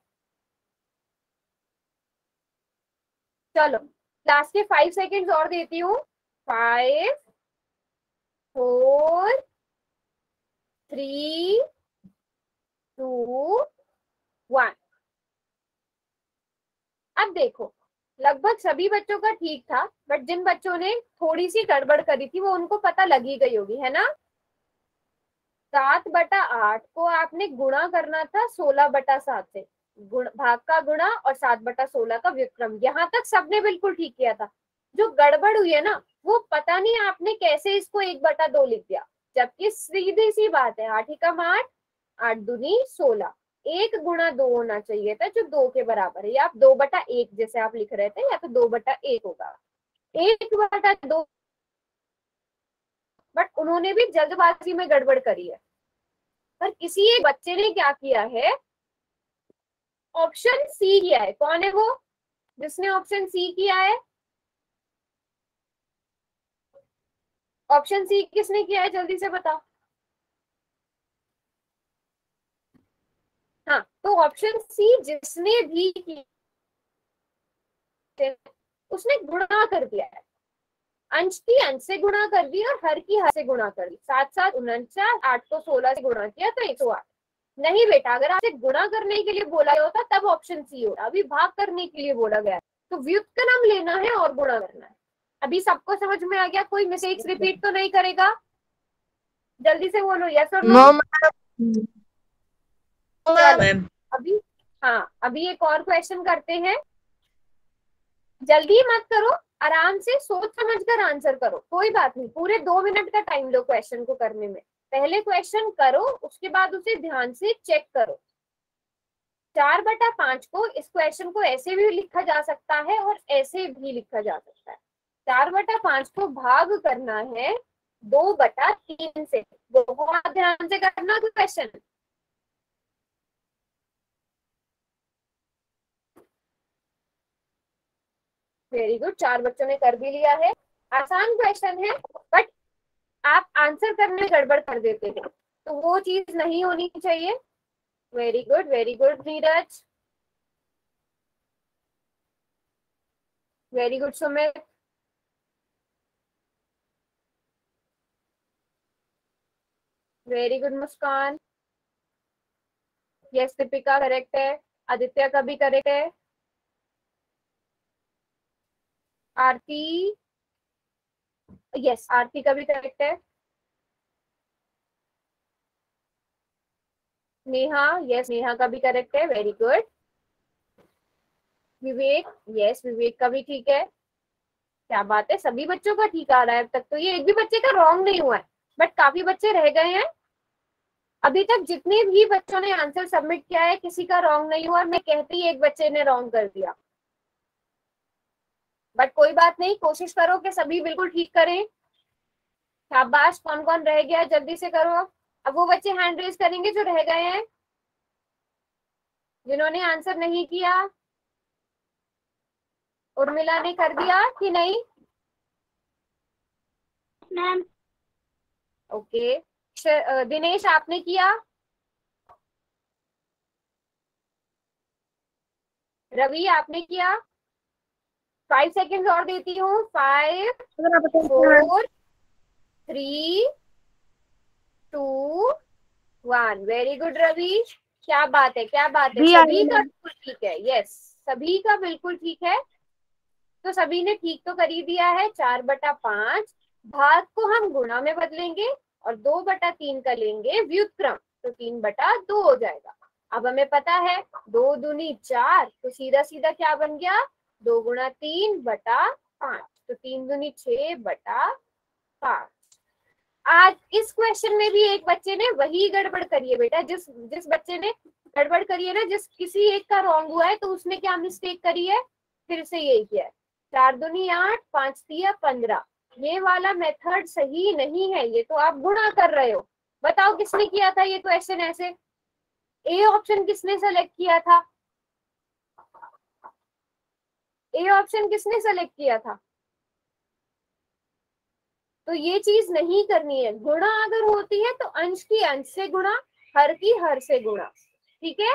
चलो लास्ट के 5 सेकेंड्स और देती हूँ। 5, 4, 3, 2, 1। अब देखो लगभग सभी बच्चों का ठीक था, बट जिन बच्चों ने थोड़ी सी गड़बड़ करी थी वो उनको पता लगी गई होगी, है ना। 7/8 को आपने गुणा करना था 16/7 से। भाग का गुणा और 7/16 का व्युत्क्रम। यहाँ तक सबने बिल्कुल ठीक किया था। जो गड़बड़ हुई है ना, वो पता नहीं आपने कैसे इसको 1/2 लिख दिया, जबकि सीधी सी बात है। 8 एकम 8, 8 दूनी 16। 1 गुणा 2 होना चाहिए था जो 2 के बराबर है। या आप 2/1 जैसे आप लिख रहे थे, या तो 2/1 होगा। 1/2, बट उन्होंने भी जल्दबाजी में गड़बड़ करी है। पर किसी एक बच्चे ने क्या किया है, ऑप्शन सी किया है। कौन है वो जिसने ऑप्शन सी किया है। ऑप्शन सी किसने किया है, जल्दी से बताओ। हाँ तो ऑप्शन सी जिसने भी किया उसने गुणा कर दिया है। अंश की अंश से गुणा कर दी और हर की हर से गुणा कर दी। 7/7 49, 8 को 16 से गुणा किया तो 108। नहीं बेटा, अगर आपसे गुणा करने के लिए बोला गया होता तब ऑप्शन सी होता, अभी भाग करने के लिए बोला गया। तो व्युत्क्रम लेना है और गुणा करना है। अभी सबको समझ में आ गया, कोई मिस्टेक्स रिपीट तो नहीं करेगा। जल्दी से बोलो, यस और नो नो। मैम। चलो अभी, हाँ अभी एक और क्वेश्चन करते हैं। जल्दी मत करो, आराम से सोच समझ कर आंसर करो, कोई बात नहीं, पूरे 2 मिनट का टाइम लो क्वेश्चन को करने में। पहले क्वेश्चन करो, उसके बाद उसे ध्यान से चेक करो। 4/5 को, इस क्वेश्चन को ऐसे भी लिखा जा सकता है और ऐसे भी लिखा जा सकता है। 4/5 को भाग करना है 2/3 से। बहुत ध्यान से करना क्वेश्चन। वेरी गुड, 4 बच्चों ने कर भी लिया है। आसान क्वेश्चन है, बट आप आंसर करने में गड़बड़ कर देते हो, तो वो चीज नहीं होनी चाहिए। Very good Neeraj, very good Sumit, very good Muskan, yes Deepika correct है, आदित्य का भी करेक्ट है, आरती, यस आरती का भी करेक्ट है, नेहा, यस नेहा का भी करेक्ट है, वेरी गुड। विवेक, यस विवेक का भी ठीक है। क्या बात है, सभी बच्चों का ठीक आ रहा है अब तक, तो ये एक भी बच्चे का रॉन्ग नहीं हुआ है, बट काफी बच्चे रह गए हैं। अभी तक जितने भी बच्चों ने आंसर सबमिट किया है, किसी का रॉन्ग नहीं हुआ, मैं कहती ही एक बच्चे ने रॉन्ग कर दिया, बट कोई बात नहीं, कोशिश करो कि सभी बिल्कुल ठीक करें। शाबाश, कौन कौन रह गया जल्दी से करो। अब वो बच्चे हैंड रेज करेंगे जो रह गए हैं, जिन्होंने आंसर नहीं किया। उर्मिला ने कर दिया कि नहीं? मैम ओके, दिनेश आपने किया? रवि आपने किया? 5 सेकेंड और देती हूँ। 5 4 3 2 1। वेरी गुड रवि, क्या बात है, क्या बात है, सभी का बिल्कुल ठीक है। यस, सभी का बिल्कुल ठीक है। तो सभी ने ठीक तो कर ही दिया है। 4/5 भाग को हम गुणा में बदलेंगे और 2/3 का लेंगे व्युत्क्रम, तो 3/2 हो जाएगा। अब हमें पता है 2 दूनी 4, तो सीधा सीधा क्या बन गया, 2 गुणा 3/5, तो 3 दूनी 6/5। आज इस क्वेश्चन में भी एक बच्चे ने वही गड़बड़ करी है बेटा, जिस जिस बच्चे ने गड़बड़ करी है ना, जिस किसी एक का रॉन्ग हुआ है, तो उसने क्या मिस्टेक करी है, फिर से यही किया है। 4 दूनी 8, 5 तिया 15, ये वाला मेथड सही नहीं है, ये तो आप गुणा कर रहे हो। बताओ किसने किया था ये क्वेश्चन ऐसे? ए ऑप्शन किसने सेलेक्ट किया था? ए ऑप्शन किसने सेलेक्ट किया था? तो ये चीज नहीं करनी है। गुणा अगर होती है तो अंश की अंश से गुणा, हर की हर से गुणा, ठीक है?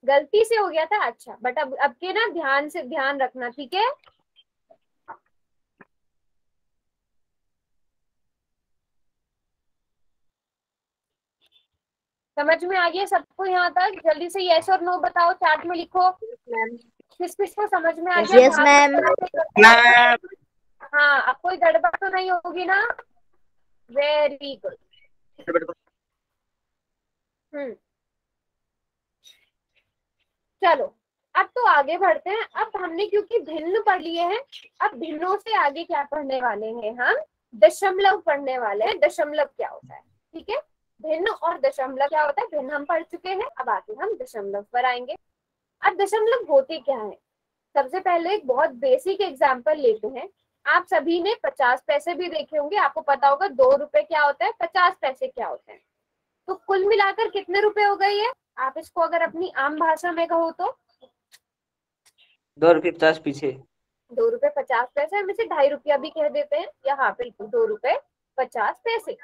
गलती से हो गया था, अच्छा, बट अब के ना ध्यान से ध्यान रखना, ठीक है? समझ में आ गया सबको यहाँ तक? जल्दी से यस और नो बताओ, चैट में लिखो। किस किस को समझ में आ गया? Yes ma'am. हाँ, अब कोई गड़बड़ तो नहीं होगी ना? Very good. चलो अब तो आगे बढ़ते हैं। अब हमने क्योंकि भिन्न पढ़ लिए हैं, अब भिन्नों से आगे क्या पढ़ने वाले हैं हम? दशमलव पढ़ने वाले हैं। दशमलव क्या होता है, ठीक है? भिन्न और दशमलव क्या होता है, भिन्न हम पढ़ चुके हैं, अब आगे हम दशमलव पर आएंगे। अब दशमलव होते क्या है? सबसे पहले एक बहुत बेसिक एग्जाम्पल लेते हैं। आप सभी ने 50 पैसे भी देखे होंगे, आपको पता होगा 2 रुपए क्या होता है, 50 पैसे क्या होते हैं। तो कुल मिलाकर कितने रुपए हो गए ये? आप इसको अगर अपनी आम भाषा में कहो तो 2 रुपये 50 पीछे। 2 रुपए 50 पैसे, हम इसे 2.5 रुपया भी कह देते हैं। यहाँ पे 2 रुपए 50 पैसे।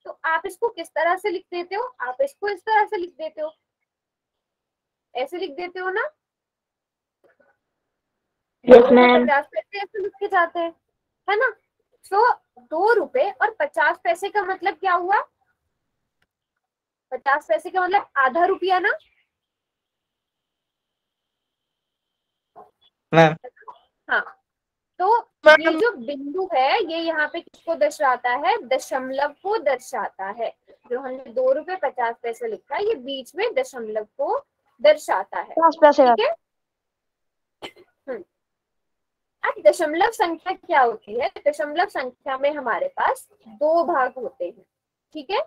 तो आप इसको किस तरह से लिख देते हो? आप इसको इस तरह से लिख देते हो, ऐसे लिख देते हो ना? Yes ma'am. 50 पैसे ऐसे लिख के जाते हैं, है ना? तो 2 रुपए और 50 पैसे का मतलब क्या हुआ? 50 पैसे का मतलब आधा रुपया ना? मैम हाँ, तो ये जो बिंदु है ये यहाँ पे किसको दर्शाता है? दशमलव को दर्शाता है। जो हमने 2 रुपए 50 पैसे लिखा है ये बीच में दशमलव को दर्शाता है। 50 पैसे ठीक है। अब दशमलव संख्या क्या होती है? दशमलव संख्या में हमारे पास 2 भाग होते हैं। ठीक है।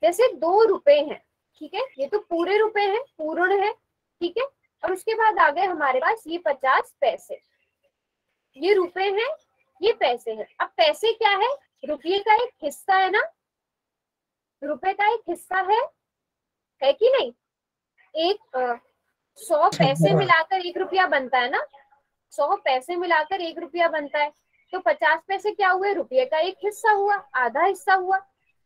जैसे 2 रुपए हैं, ठीक है, ये तो पूरे रुपए हैं, पूर्ण है। ठीक है। और उसके बाद आ गए हमारे पास ये 50 पैसे। ये रुपए हैं, ये पैसे हैं। अब पैसे क्या है? रुपये का एक हिस्सा है ना, रुपए का एक हिस्सा है कि नहीं? 100 पैसे मिलाकर 1 रुपया बनता है ना, 100 पैसे मिलाकर 1 रुपया बनता है। तो 50 पैसे क्या हुए? रुपये का एक हिस्सा हुआ, आधा हिस्सा हुआ।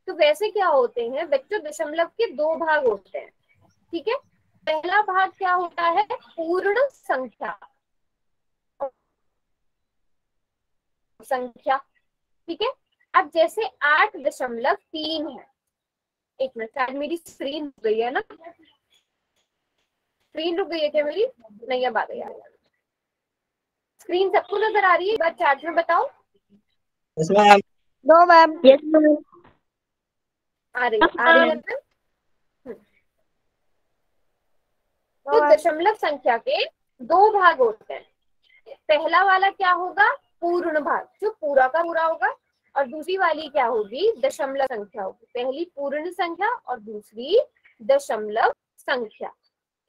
तो वैसे क्या होते हैं बच्चों? दशमलव के 2 भाग होते हैं। ठीक है। पहला भाग क्या होता है? पूर्ण संख्या। ठीक है। अब जैसे 8.3 है, एक मिनट, शायद मेरी स्क्रीन रुक गई है ना? स्क्रीन रुक गई है क्या मेरी? नहीं, अब आ गई। स्क्रीन सबको नजर आ रही है? एक बार चैट में बताओ। दो मैम। आ रही है ना? तो दशमलव संख्या के 2 भाग होते हैं। पहला वाला क्या होगा? पूर्ण भाग, जो पूरा का पूरा होगा। और दूसरी वाली क्या होगी? दशमलव संख्या होगी। पहली पूर्ण संख्या और दूसरी दशमलव संख्या।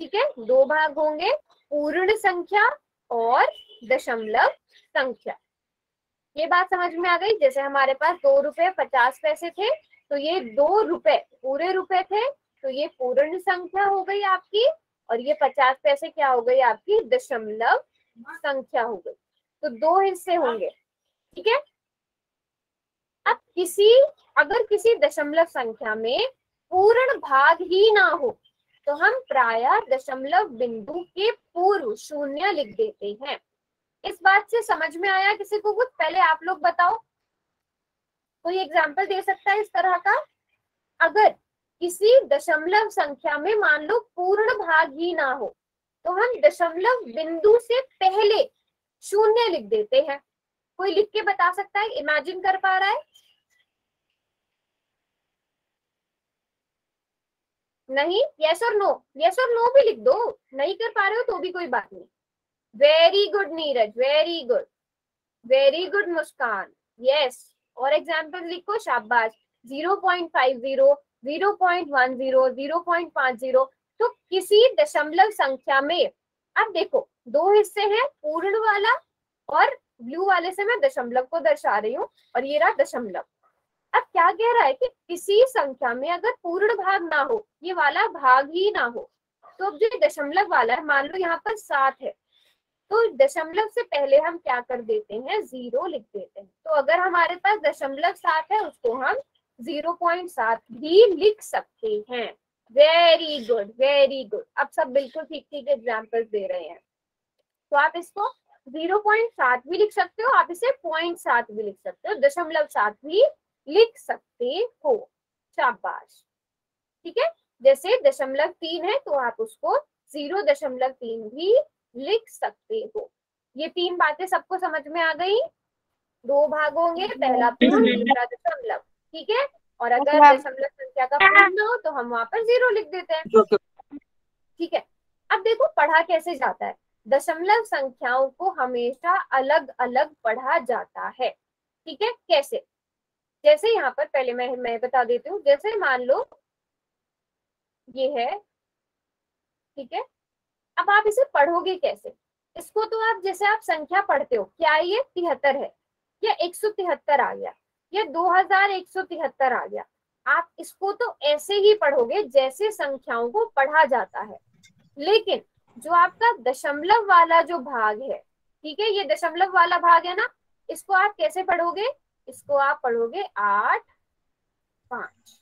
ठीक है। 2 भाग होंगे, पूर्ण संख्या और दशमलव संख्या। ये बात समझ में आ गई? जैसे हमारे पास 2 रुपए 50 पैसे थे, तो ये 2 रुपए पूरे रुपए थे, तो ये पूर्ण संख्या हो गई आपकी। और ये 50 पैसे क्या हो गई आपकी? दशमलव संख्या हो गई। तो 2 हिस्से होंगे। ठीक है। अब अगर किसी दशमलव संख्या में पूर्ण भाग ही ना हो तो हम प्रायः दशमलव बिंदु के पूर्व 0 लिख देते हैं। इस बात से समझ में आया किसी को कुछ? पहले आप लोग बताओ, कोई एग्जाम्पल दे सकता है इस तरह का? अगर किसी दशमलव संख्या में मान लो पूर्ण भाग ही ना हो तो हम दशमलव बिंदु से पहले 0 लिख देते हैं। कोई लिख के बता सकता है? इमेजिन कर पा रहा है? नहीं? यस और नो? यस और नो भी लिख दो। नहीं कर पा रहे हो तो भी कोई बात नहीं। Very good Neeraj, very good, very good Muskan. Yes. और एग्जाम्पल लिखो, शाबाश। 0.50, 0.10, 0.50। तो किसी दशमलव संख्या में, अब देखो 2 हिस्से हैं, पूर्ण वाला और ब्लू वाले से मैं दशमलव को दर्शा रही हूँ, और ये रहा दशमलव। अब क्या कह रहा है कि किसी संख्या में अगर पूर्ण भाग ना हो, ये वाला भाग ही ना हो, तो अब जो दशमलव वाला है, मान लो यहाँ पर 7 है, तो दशमलव से पहले हम क्या कर देते हैं? 0 लिख देते हैं। तो अगर हमारे पास दशमलव 7 है, उसको हम 0.7 भी लिख सकते हैं। Very good, very good. अब सब बिल्कुल ठीक ठीक एग्जाम्पल्स दे रहे हैं। तो आप इसको 0.7 भी लिख सकते हो, आप इसे 0.7 भी लिख सकते हो, 0.7 भी लिख सकते हो। शाबाश। ठीक है। जैसे 0.3 है तो आप उसको 0.3 भी लिख सकते हो। ये 3 बातें सबको समझ में आ गई? 2 भाग होंगे, पहला पूर्ण, दूसरा दशमलव। ठीक है। और अगर दशमलव संख्या का पूर्ण हो तो हम वहां पर 0 लिख देते हैं। ठीक है। अब देखो पढ़ा कैसे जाता है। दशमलव संख्याओं को हमेशा अलग अलग पढ़ा जाता है। ठीक है। कैसे? जैसे यहाँ पर पहले मैं बता देती हूँ। जैसे मान लो ये है, ठीक है। अब आप इसे पढ़ोगे कैसे? इसको तो आप जैसे आप संख्या पढ़ते हो, क्या ये 73 है या 173 आ गया या 2173 आ गया, आप इसको तो ऐसे ही पढ़ोगे जैसे संख्याओं को पढ़ा जाता है। लेकिन जो आपका दशमलव वाला जो भाग है, ठीक है, ये दशमलव वाला भाग है ना, इसको आप कैसे पढ़ोगे? इसको आप पढ़ोगे 8 5,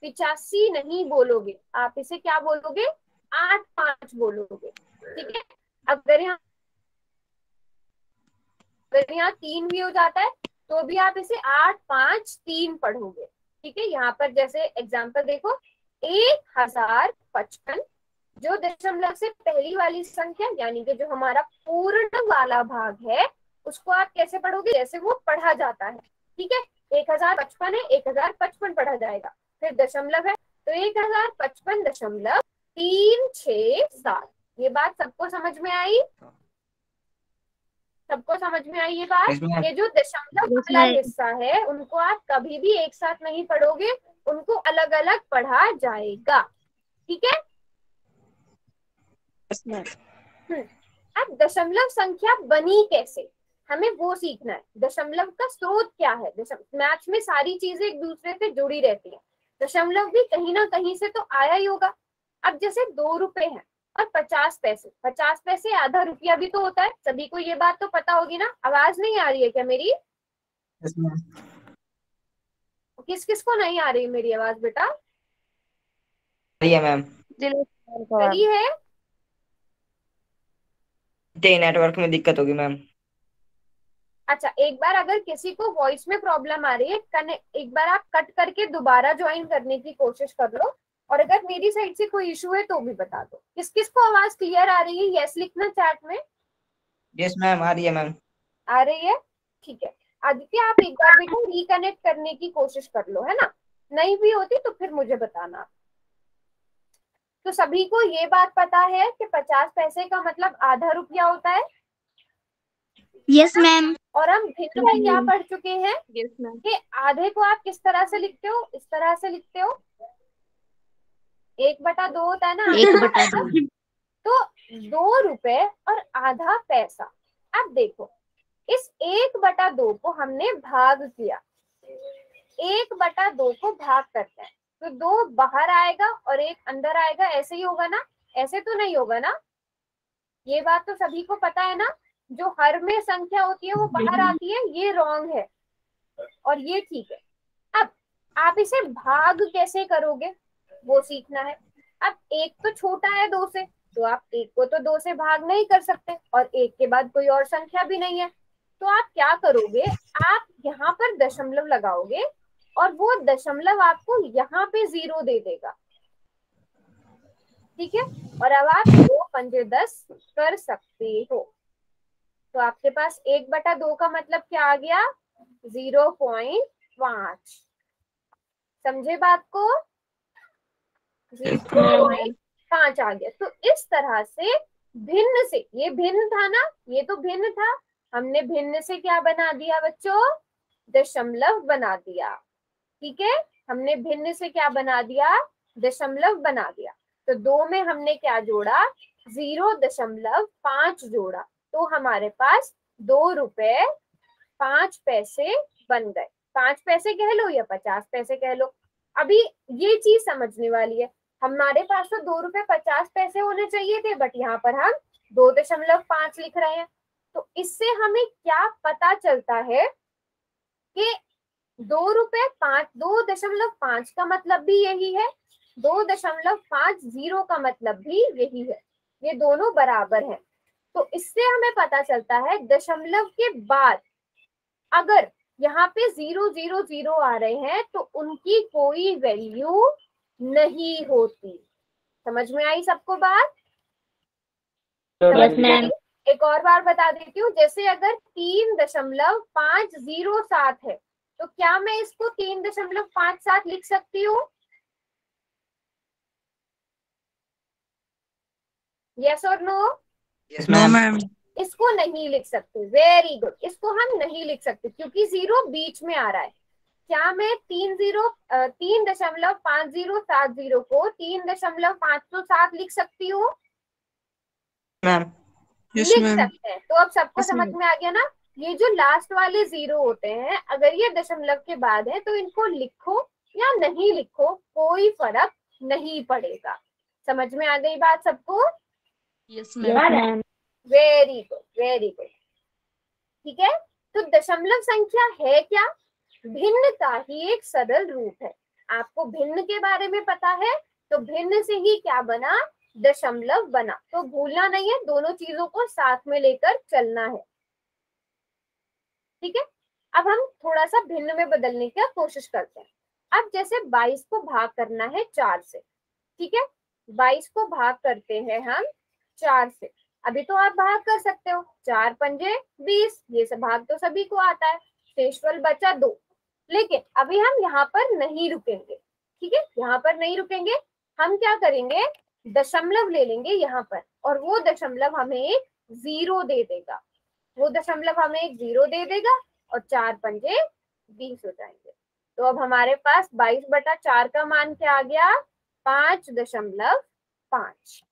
85 नहीं बोलोगे, आप इसे क्या बोलोगे? 8 5 बोलोगे। ठीक है। अगर यहाँ 3 भी हो जाता है तो भी आप इसे 8 5 3 पढ़ोगे। ठीक है। यहाँ पर जैसे एग्जाम्पल देखो, 1055, जो दशमलव से पहली वाली संख्या यानी कि जो हमारा पूर्ण वाला भाग है, उसको आप कैसे पढ़ोगे, जैसे वो पढ़ा जाता है। ठीक है, 1055 है, 1055 पढ़ा जाएगा। फिर दशमलव है तो 1055.367। ये बात सबको समझ में आई? सबको समझ में आई ये बात? Yes, ma'am. ये जो दशमलव Yes, वाला ma'am. हिस्सा है उनको आप कभी भी एक साथ नहीं पढ़ोगे, उनको अलग अलग पढ़ा जाएगा। ठीक है। Yes, ma'am. अब दशमलव संख्या बनी कैसे, हमें वो सीखना है। दशमलव का स्रोत क्या है? मैथ्स में सारी चीजें एक दूसरे से जुड़ी रहती है, दशमलव भी कहीं ना कहीं से तो आया ही होगा। अब जैसे 2 रुपए है और 50 पैसे, 50 पैसे आधा रुपया भी तो होता है, सभी को ये बात तो पता होगी ना। आवाज नहीं आ रही है क्या मेरी? Yes, ma'am. किस किस को नहीं आ रही मेरी आवाज बेटा? सही है मैम। सही है? नेटवर्क में दिक्कत होगी मैम। अच्छा, एक बार अगर किसी को वॉइस में प्रॉब्लम आ रही है, एक बार आप कट करके दोबारा ज्वाइन करने की कोशिश कर लो, और अगर मेरी साइड से कोई इशू है तो भी बता दो। किस किस को आवाज क्लियर आ रही है यस लिखना चैट में। यस मैम, आ रही है मैम। आ रही है, ठीक है। आदित्य आप एक बार बेटा रिकनेक्ट करने की कोशिश कर लो, है ना। नहीं भी होती तो फिर मुझे बताना। तो सभी को ये बात पता है कि 50 पैसे का मतलब आधा रुपया होता है। Yes, ma'am. और हम भिन्न में क्या पढ़ चुके हैं Yes, ma'am. कि आधे को आप किस तरह से लिखते हो, इस तरह से लिखते हो, 1/2 होता है ना। 1/2। तो 2 रुपए और आधा पैसा। अब देखो, इस 1/2 को हमने भाग किया, 1/2 को भाग करते हैं तो 2 बाहर आएगा और 1 अंदर आएगा, ऐसे ही होगा ना? ऐसे तो नहीं होगा ना? ये बात तो सभी को पता है ना। जो हर में संख्या होती है वो बाहर आती है, ये रॉन्ग है और ये ठीक है। अब आप इसे भाग कैसे करोगे वो सीखना है। अब 1 तो छोटा है 2 से, तो आप 1 को तो 2 से भाग नहीं कर सकते, और 1 के बाद कोई और संख्या भी नहीं है। तो आप क्या करोगे, आप यहाँ पर दशमलव लगाओगे और वो दशमलव आपको यहाँ पे 0 दे देगा। ठीक है, और अब आप 2 पंजे 10 कर सकते हो। तो आपके पास 1/2 का मतलब क्या आ गया? 0.5। समझे बात को? 0.5 आ गया। तो इस तरह से भिन्न से, ये भिन्न था ना, ये तो भिन्न था, हमने भिन्न से क्या बना दिया बच्चों? दशमलव बना दिया। ठीक है, हमने भिन्न से क्या बना दिया? दशमलव बना दिया। तो 2 में हमने क्या जोड़ा? 0.5 जोड़ा, तो हमारे पास 2 रुपए 5 पैसे बन गए। 5 पैसे कह लो या 50 पैसे कह लो। अभी ये चीज समझने वाली है, हमारे पास तो 2 रुपए 50 पैसे होने चाहिए थे, बट यहाँ पर हम 2.5 लिख रहे हैं। तो इससे हमें क्या पता चलता है कि 2 रुपए 5, 2.5 का मतलब भी यही है, 2.50 का मतलब भी यही है, ये दोनों बराबर है। तो इससे हमें पता चलता है दशमलव के बाद अगर यहाँ पे 000 आ रहे हैं तो उनकी कोई वैल्यू नहीं होती। समझ में आई सबको बात? Yes, ma'am. एक और बार बता देती हूँ, जैसे अगर 3.507 है तो क्या मैं इसको 3.57 लिख सकती हूँ? यस और नो? Yes ma'am. इसको नहीं लिख सकते। वेरी गुड, इसको हम नहीं लिख सकते क्योंकि 0 बीच में आ रहा है। क्या मैं 3.5070 को 3.507 लिख सकती हूँ? मैम। लिख सकते हैं। तो अब सबको समझ में आ गया ना? ये जो लास्ट वाले 0 होते हैं, अगर ये दशमलव के बाद है तो इनको लिखो या नहीं लिखो कोई फर्क नहीं पड़ेगा। समझ में आ गई बात सबको? Yes, ma'am. Very good, very good. ठीक है, तो दशमलव संख्या है क्या? भिन्न का ही एक सरल रूप है। आपको भिन्न के बारे में पता है तो भिन्न से ही क्या बना? दशमलव बना। तो भूलना नहीं है, दोनों चीजों को साथ में लेकर चलना है। ठीक है, अब हम थोड़ा सा भिन्न में बदलने की कोशिश करते हैं। अब जैसे 22 को भाग करना है 4 से। ठीक है, 22 को भाग करते हैं हम 4 से। अभी तो आप भाग कर सकते हो, 4 पंजे 20, ये सब भाग तो सभी को आता है। शेषफल बचा 2। लेकिन अभी हम यहाँ पर नहीं रुकेंगे, ठीक है, यहाँ पर नहीं रुकेंगे। हम क्या करेंगे, दशमलव ले लेंगे यहाँ पर, और वो दशमलव हमें एक 0 दे देगा, वो दशमलव हमें एक 0 दे देगा, और 4 पंजे 20 हो जाएंगे। तो अब हमारे पास 22/4 का मान क्या आ गया, 5.5।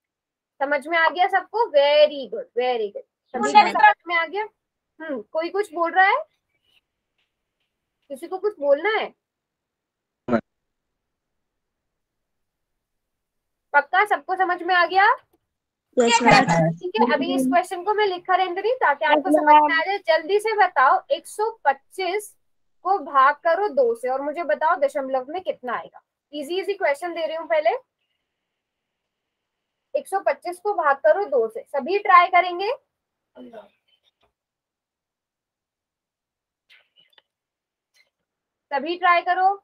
समझ में आ गया सबको? वेरी गुड, वेरी गुड, सभी को समझ में आ गया। कोई कुछ बोल रहा है? किसी को कुछ बोलना है? पक्का सबको समझ में आ गया? Yes ma'am. ठीक है, अभी इस क्वेश्चन को मैं लिखा रहने रही ताकि आपको समझ में आ जाए। जल्दी से बताओ, 125 को भाग करो 2 से और मुझे बताओ दशमलव में कितना आएगा। इजी इजी क्वेश्चन दे रही हूँ पहले। 125 को भाग करो 2 से, सभी ट्राई करेंगे। सभी ट्राई करो,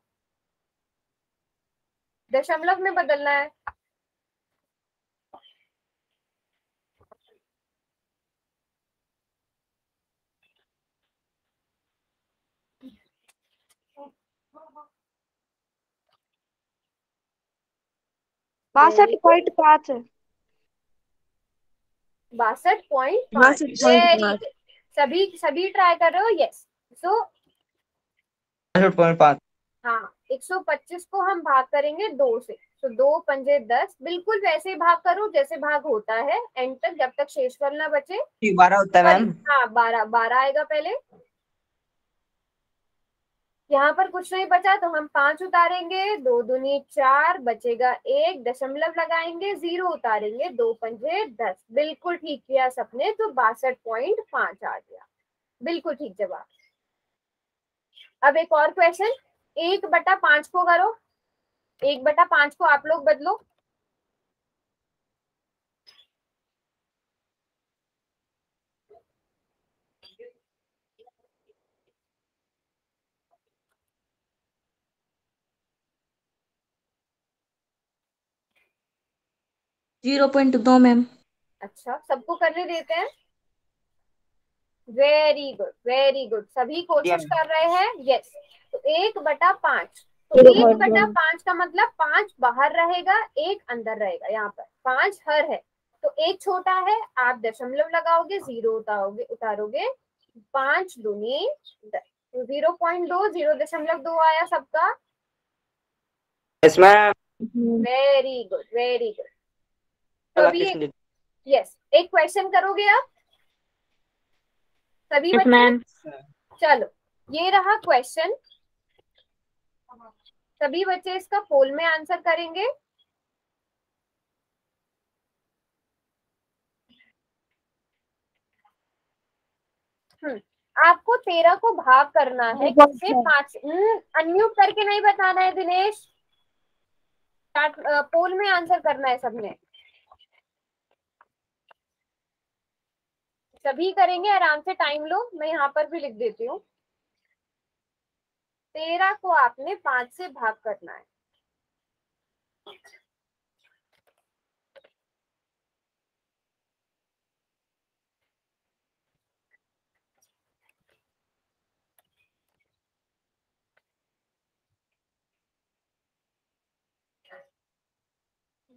दशमलव में बदलना है। बासठ पॉइंट 5 है। 62.5। वेरी गुड, सभी सभी ट्राई कर रहे हो? यस। सो 62.5। हाँ, 125 को हम भाग करेंगे 2 से, तो 2 पंजे 10, बिल्कुल वैसे ही भाग करो जैसे भाग होता है एंड तक, जब तक शेषफल ना बचे। 12 होता है मैम। हाँ, 12 आएगा पहले। यहाँ पर कुछ नहीं बचा तो हम 5 उतारेंगे, 2 दूनी 4, बचेगा 1, दशमलव लगाएंगे, 0 उतारेंगे, 2 पंजे 10। बिल्कुल ठीक किया सबने, तो 62.5 आ गया, बिल्कुल ठीक जवाब। अब एक और क्वेश्चन, 1/5 को करो, 1/5 को आप लोग बदलो। $0.2 मैम। अच्छा, सबको करने देते हैं। वेरी गुड, वेरी गुड, सभी कोशिश कर रहे हैं। यस, तो 1/5, तो 1/5 का मतलब 5 बाहर रहेगा, 1 अंदर रहेगा। यहाँ पर 5 हर है, तो 1 छोटा है, आप दशमलव लगाओगे, 0 उतारोगे, 5 दूनी 10, तो 0.2, 0.2 आया सबका। Yes ma'am. Very good, very good. तो अभी यस, एक क्वेश्चन करोगे आप सभी बच्चे? चलो, ये रहा क्वेश्चन, सभी बच्चे इसका पोल में आंसर करेंगे। आपको 13 को भाग करना है किससे? 5। अनम्यूट करके नहीं बताना है दिनेश, पोल में आंसर करना है सबने। सभी करेंगे, आराम से टाइम लो, मैं यहाँ पर भी लिख देती हूँ। 13 को आपने 5 से भाग करना है।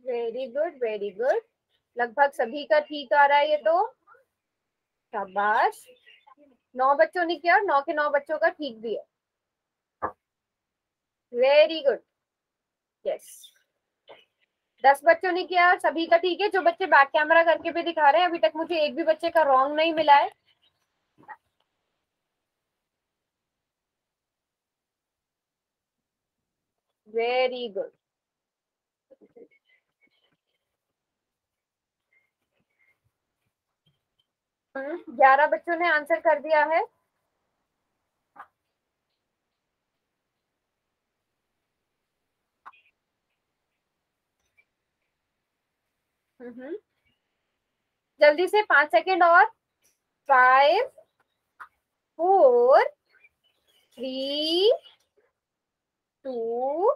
वेरी गुड, वेरी गुड, लगभग सभी का ठीक आ रहा है ये तो, शाबाश। 9 बच्चों ने किया और 9 के 9 बच्चों का ठीक भी है। Very good, yes. 10 बच्चों ने किया और सभी का ठीक है। जो बच्चे बैक कैमरा करके भी दिखा रहे हैं, अभी तक मुझे एक भी बच्चे का रॉन्ग नहीं मिला है। Very good. 11 बच्चों ने आंसर कर दिया है। जल्दी से 5 सेकेंड और। 5 4 3 2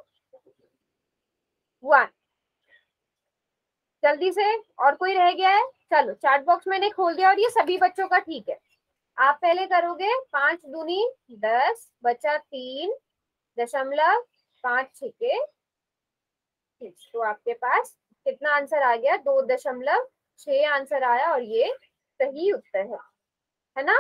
1। जल्दी से, और कोई रह गया है? चलो चार्ट बॉक्स मैंने खोल दिया और ये सभी बच्चों का ठीक है। आप पहले करोगे 5 दूनी 10 बचा 3.5 तो आपके पास कितना आंसर आ गया? 2.6 आंसर आया और ये सही उत्तर है ना?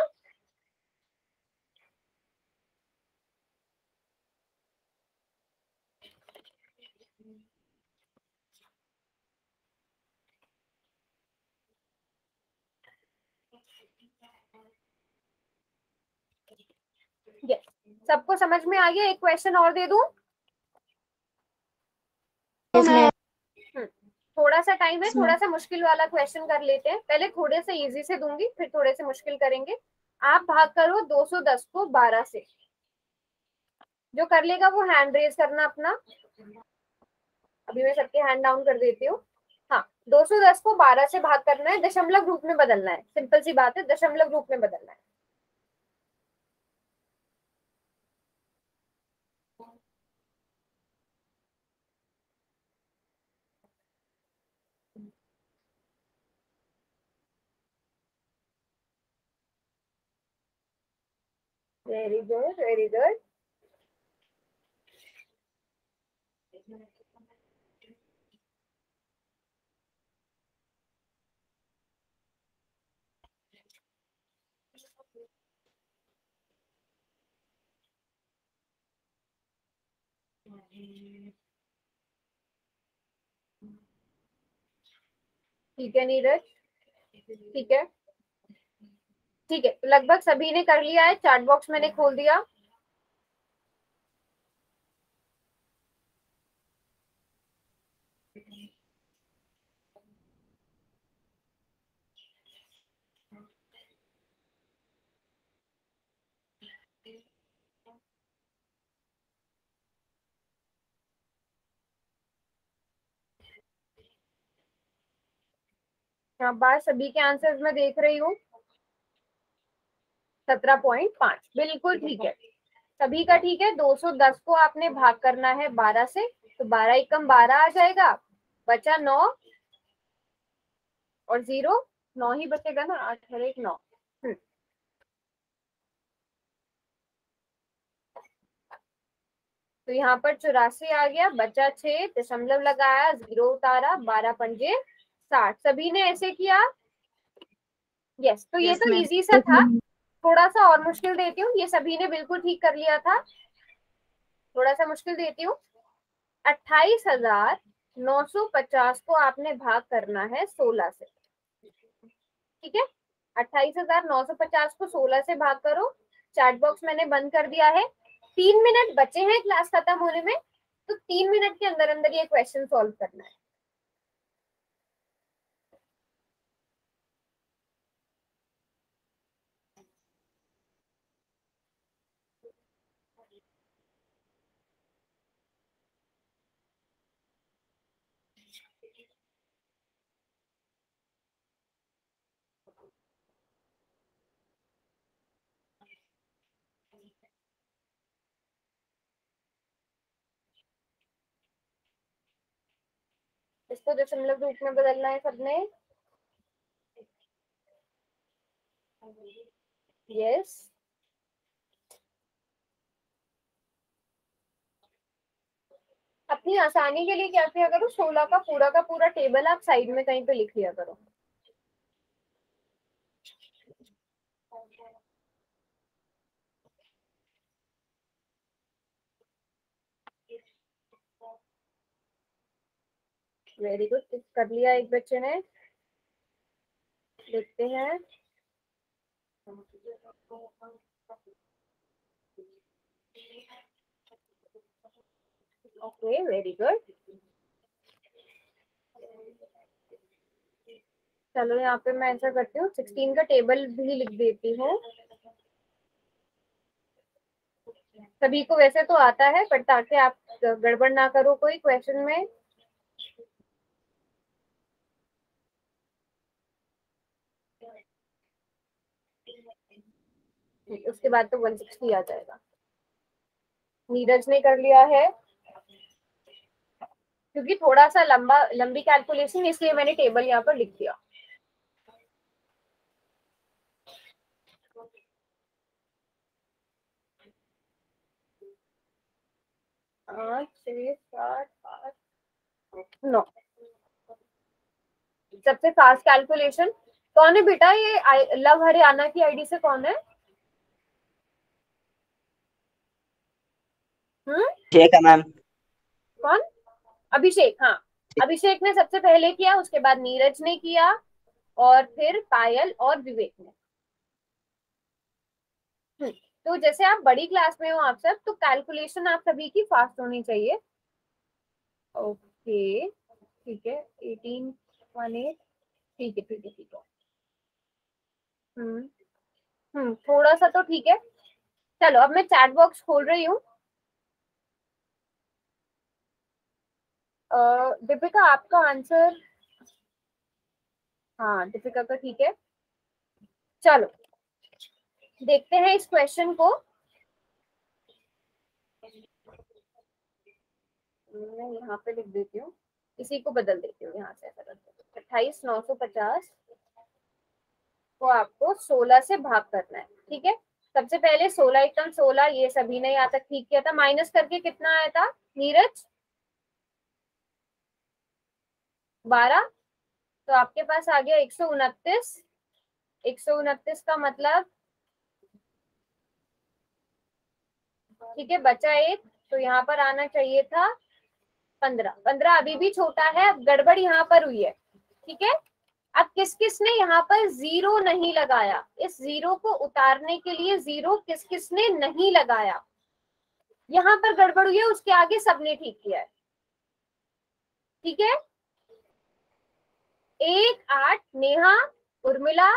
यस, सबको समझ में आ गया? एक क्वेश्चन और दे दूं? थोड़ा सा टाइम है, थोड़ा सा मुश्किल वाला क्वेश्चन कर लेते हैं। पहले थोड़े से इजी से दूंगी, फिर थोड़े से मुश्किल करेंगे। आप भाग करो 210 को 12 से। जो कर लेगा वो हैंड रेज करना अपना। अभी मैं सबके हैंड डाउन कर देती हूँ। हाँ, 210 को 12 से भाग करना है, दशमलव रूप में बदलना है। सिंपल सी बात है, दशमलव रूप में बदलना है। Very good, very good. ठीक है नीरज, ठीक है ठीक है। तो लगभग सभी ने कर लिया है। चार्ट बॉक्स मैंने खोल दिया। शाबाश, सभी के आंसर्स में देख रही हूँ। 17.5 बिल्कुल ठीक है, सभी का ठीक है। 210 को आपने भाग करना है 12 से, तो 12 एकम 12 आ जाएगा। बचा 9 और 0, 9 ही बचेगा ना। 8 और 1 9। तो यहाँ पर 84 आ गया, बचा 6, दशमलव लगाया, 0 उतारा, 12 पंजे 60। सभी ने ऐसे किया। यस, तो ये Yes, तो ma'am. इजी सा था। थोड़ा सा और मुश्किल देती हूँ। ये सभी ने बिल्कुल ठीक कर लिया था। थोड़ा सा मुश्किल देती हूँ। 28,950 को आपने भाग करना है 16 से। ठीक है, 28,950 को 16 से भाग करो। चैट बॉक्स मैंने बंद कर दिया है। 3 मिनट बचे हैं क्लास खत्म होने में, तो 3 मिनट के अंदर अंदर ये क्वेश्चन सॉल्व करना है। इसको दशमलव रूप में बदलना है सबने। यस, अपनी आसानी के लिए क्या किया करो, 16 का पूरा टेबल आप साइड में कहीं पे लिख लिया करो। वेरी गुड, कर लिया एक बच्चे ने। देखते हैं। Okay, very good. चलो यहाँ पे मैं ऐसा करती हूँ, 16 का टेबल भी लिख देती हूँ। सभी को वैसे तो आता है, पर ताकि आप गड़बड़ ना करो कोई क्वेश्चन में। उसके बाद तो 160 आ जाएगा। नीरज ने कर लिया है। क्योंकि थोड़ा सा लंबी कैलकुलेशन, इसलिए मैंने टेबल यहाँ पर लिख दिया। आठ, 6, 7, 8, 9। सबसे फास्ट कैलकुलेशन कौन है बेटा? ये लव हरियाणा की आईडी से कौन है? ठीक है मैम। कौन? अभिषेक। हाँ, अभिषेक ने सबसे पहले किया, उसके बाद नीरज ने किया, और फिर पायल और विवेक ने। तो जैसे आप बड़ी क्लास में हो आप सब, तो कैलकुलेशन आप सभी की फास्ट होनी चाहिए। ओके, ठीक है, 1818, ठीक है, ठीक है, ठीक है। थोड़ा सा तो ठीक है। चलो अब मैं चैट बॉक्स खोल रही हूँ। दीपिका आपका आंसर, हाँ दीपिका का ठीक है। चलो देखते हैं इस क्वेश्चन को। मैं यहाँ पे लिख देती हूँ, इसी को बदल देती हूँ यहाँ से। 28,950 को आपको 16 से भाग करना है, ठीक है। सबसे पहले 16 एकदम 16, ये सभी ने यहाँ तक ठीक किया था। माइनस करके कितना आया था नीरज? 12। तो आपके पास आ गया 129। 129 का मतलब, ठीक है, बचा एक, तो यहाँ पर आना चाहिए था 15। 15 अभी भी छोटा है, अब गड़बड़ यहाँ पर हुई है, ठीक है। अब किस किस ने यहाँ पर जीरो नहीं लगाया? इस जीरो को उतारने के लिए जीरो किस किस ने नहीं लगाया? यहाँ पर गड़बड़ हुई है, उसके आगे सबने ठीक किया है, ठीक है। 1, 8 नेहा, उर्मिला।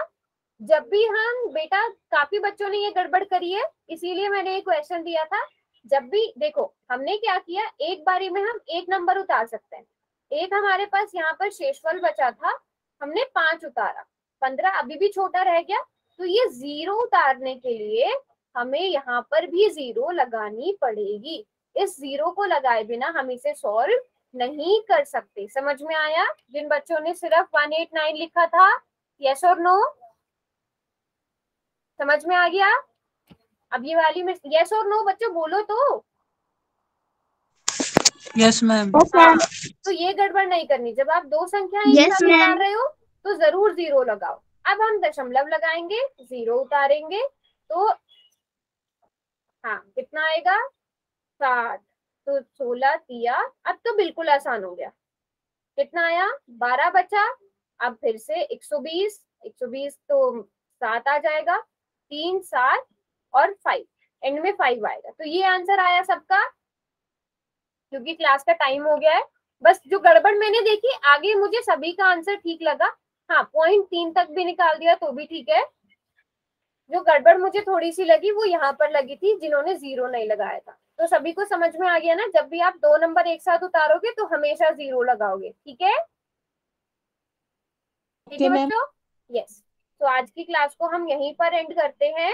जब भी हम, बेटा काफी बच्चों ने ये गड़बड़ करी है, इसीलिए मैंने ये क्वेश्चन दिया था। जब भी देखो, हमने क्या किया, एक बारी में हम एक नंबर उतार सकते हैं। एक हमारे पास यहाँ पर शेषफल बचा था, हमने 5 उतारा, 15 अभी भी छोटा रह गया। तो ये जीरो उतारने के लिए हमें यहाँ पर भी जीरो लगानी पड़ेगी। इस जीरो को लगाए बिना हम इसे सॉल्व नहीं कर सकते। समझ में आया? जिन बच्चों ने सिर्फ 189 लिखा था, यस और नो? समझ में आ गया? अब ये वाली में यस और नो बच्चों बोलो तो। Yes ma'am. हाँ, तो ये गड़बड़ नहीं करनी। जब आप दो संख्या एक Yes, साथ ma'am. उतार रहे हो तो जरूर जीरो लगाओ। अब हम दशमलव लगाएंगे, जीरो उतारेंगे, तो हाँ कितना आएगा? 60। तो 16 दिया, अब तो बिल्कुल आसान हो गया। कितना आया? 12 बचा। अब फिर से 120, 120 तो 7 आ जाएगा, 3, 7 और 5, एंड में 5 आएगा। तो ये आंसर आया सबका, क्योंकि क्लास का टाइम हो गया है। बस जो गड़बड़ मैंने देखी, आगे मुझे सभी का आंसर ठीक लगा। हाँ, 0.3 तक भी निकाल दिया तो भी ठीक है। जो गड़बड़ मुझे थोड़ी सी लगी वो यहाँ पर लगी थी, जिन्होंने जीरो नहीं लगाया था। तो सभी को समझ में आ गया ना? जब भी आप दो नंबर एक साथ उतारोगे तो हमेशा जीरो लगाओगे, ठीक है? ठीक है बच्चों? यस। तो आज की क्लास को हम यहीं पर एंड करते हैं।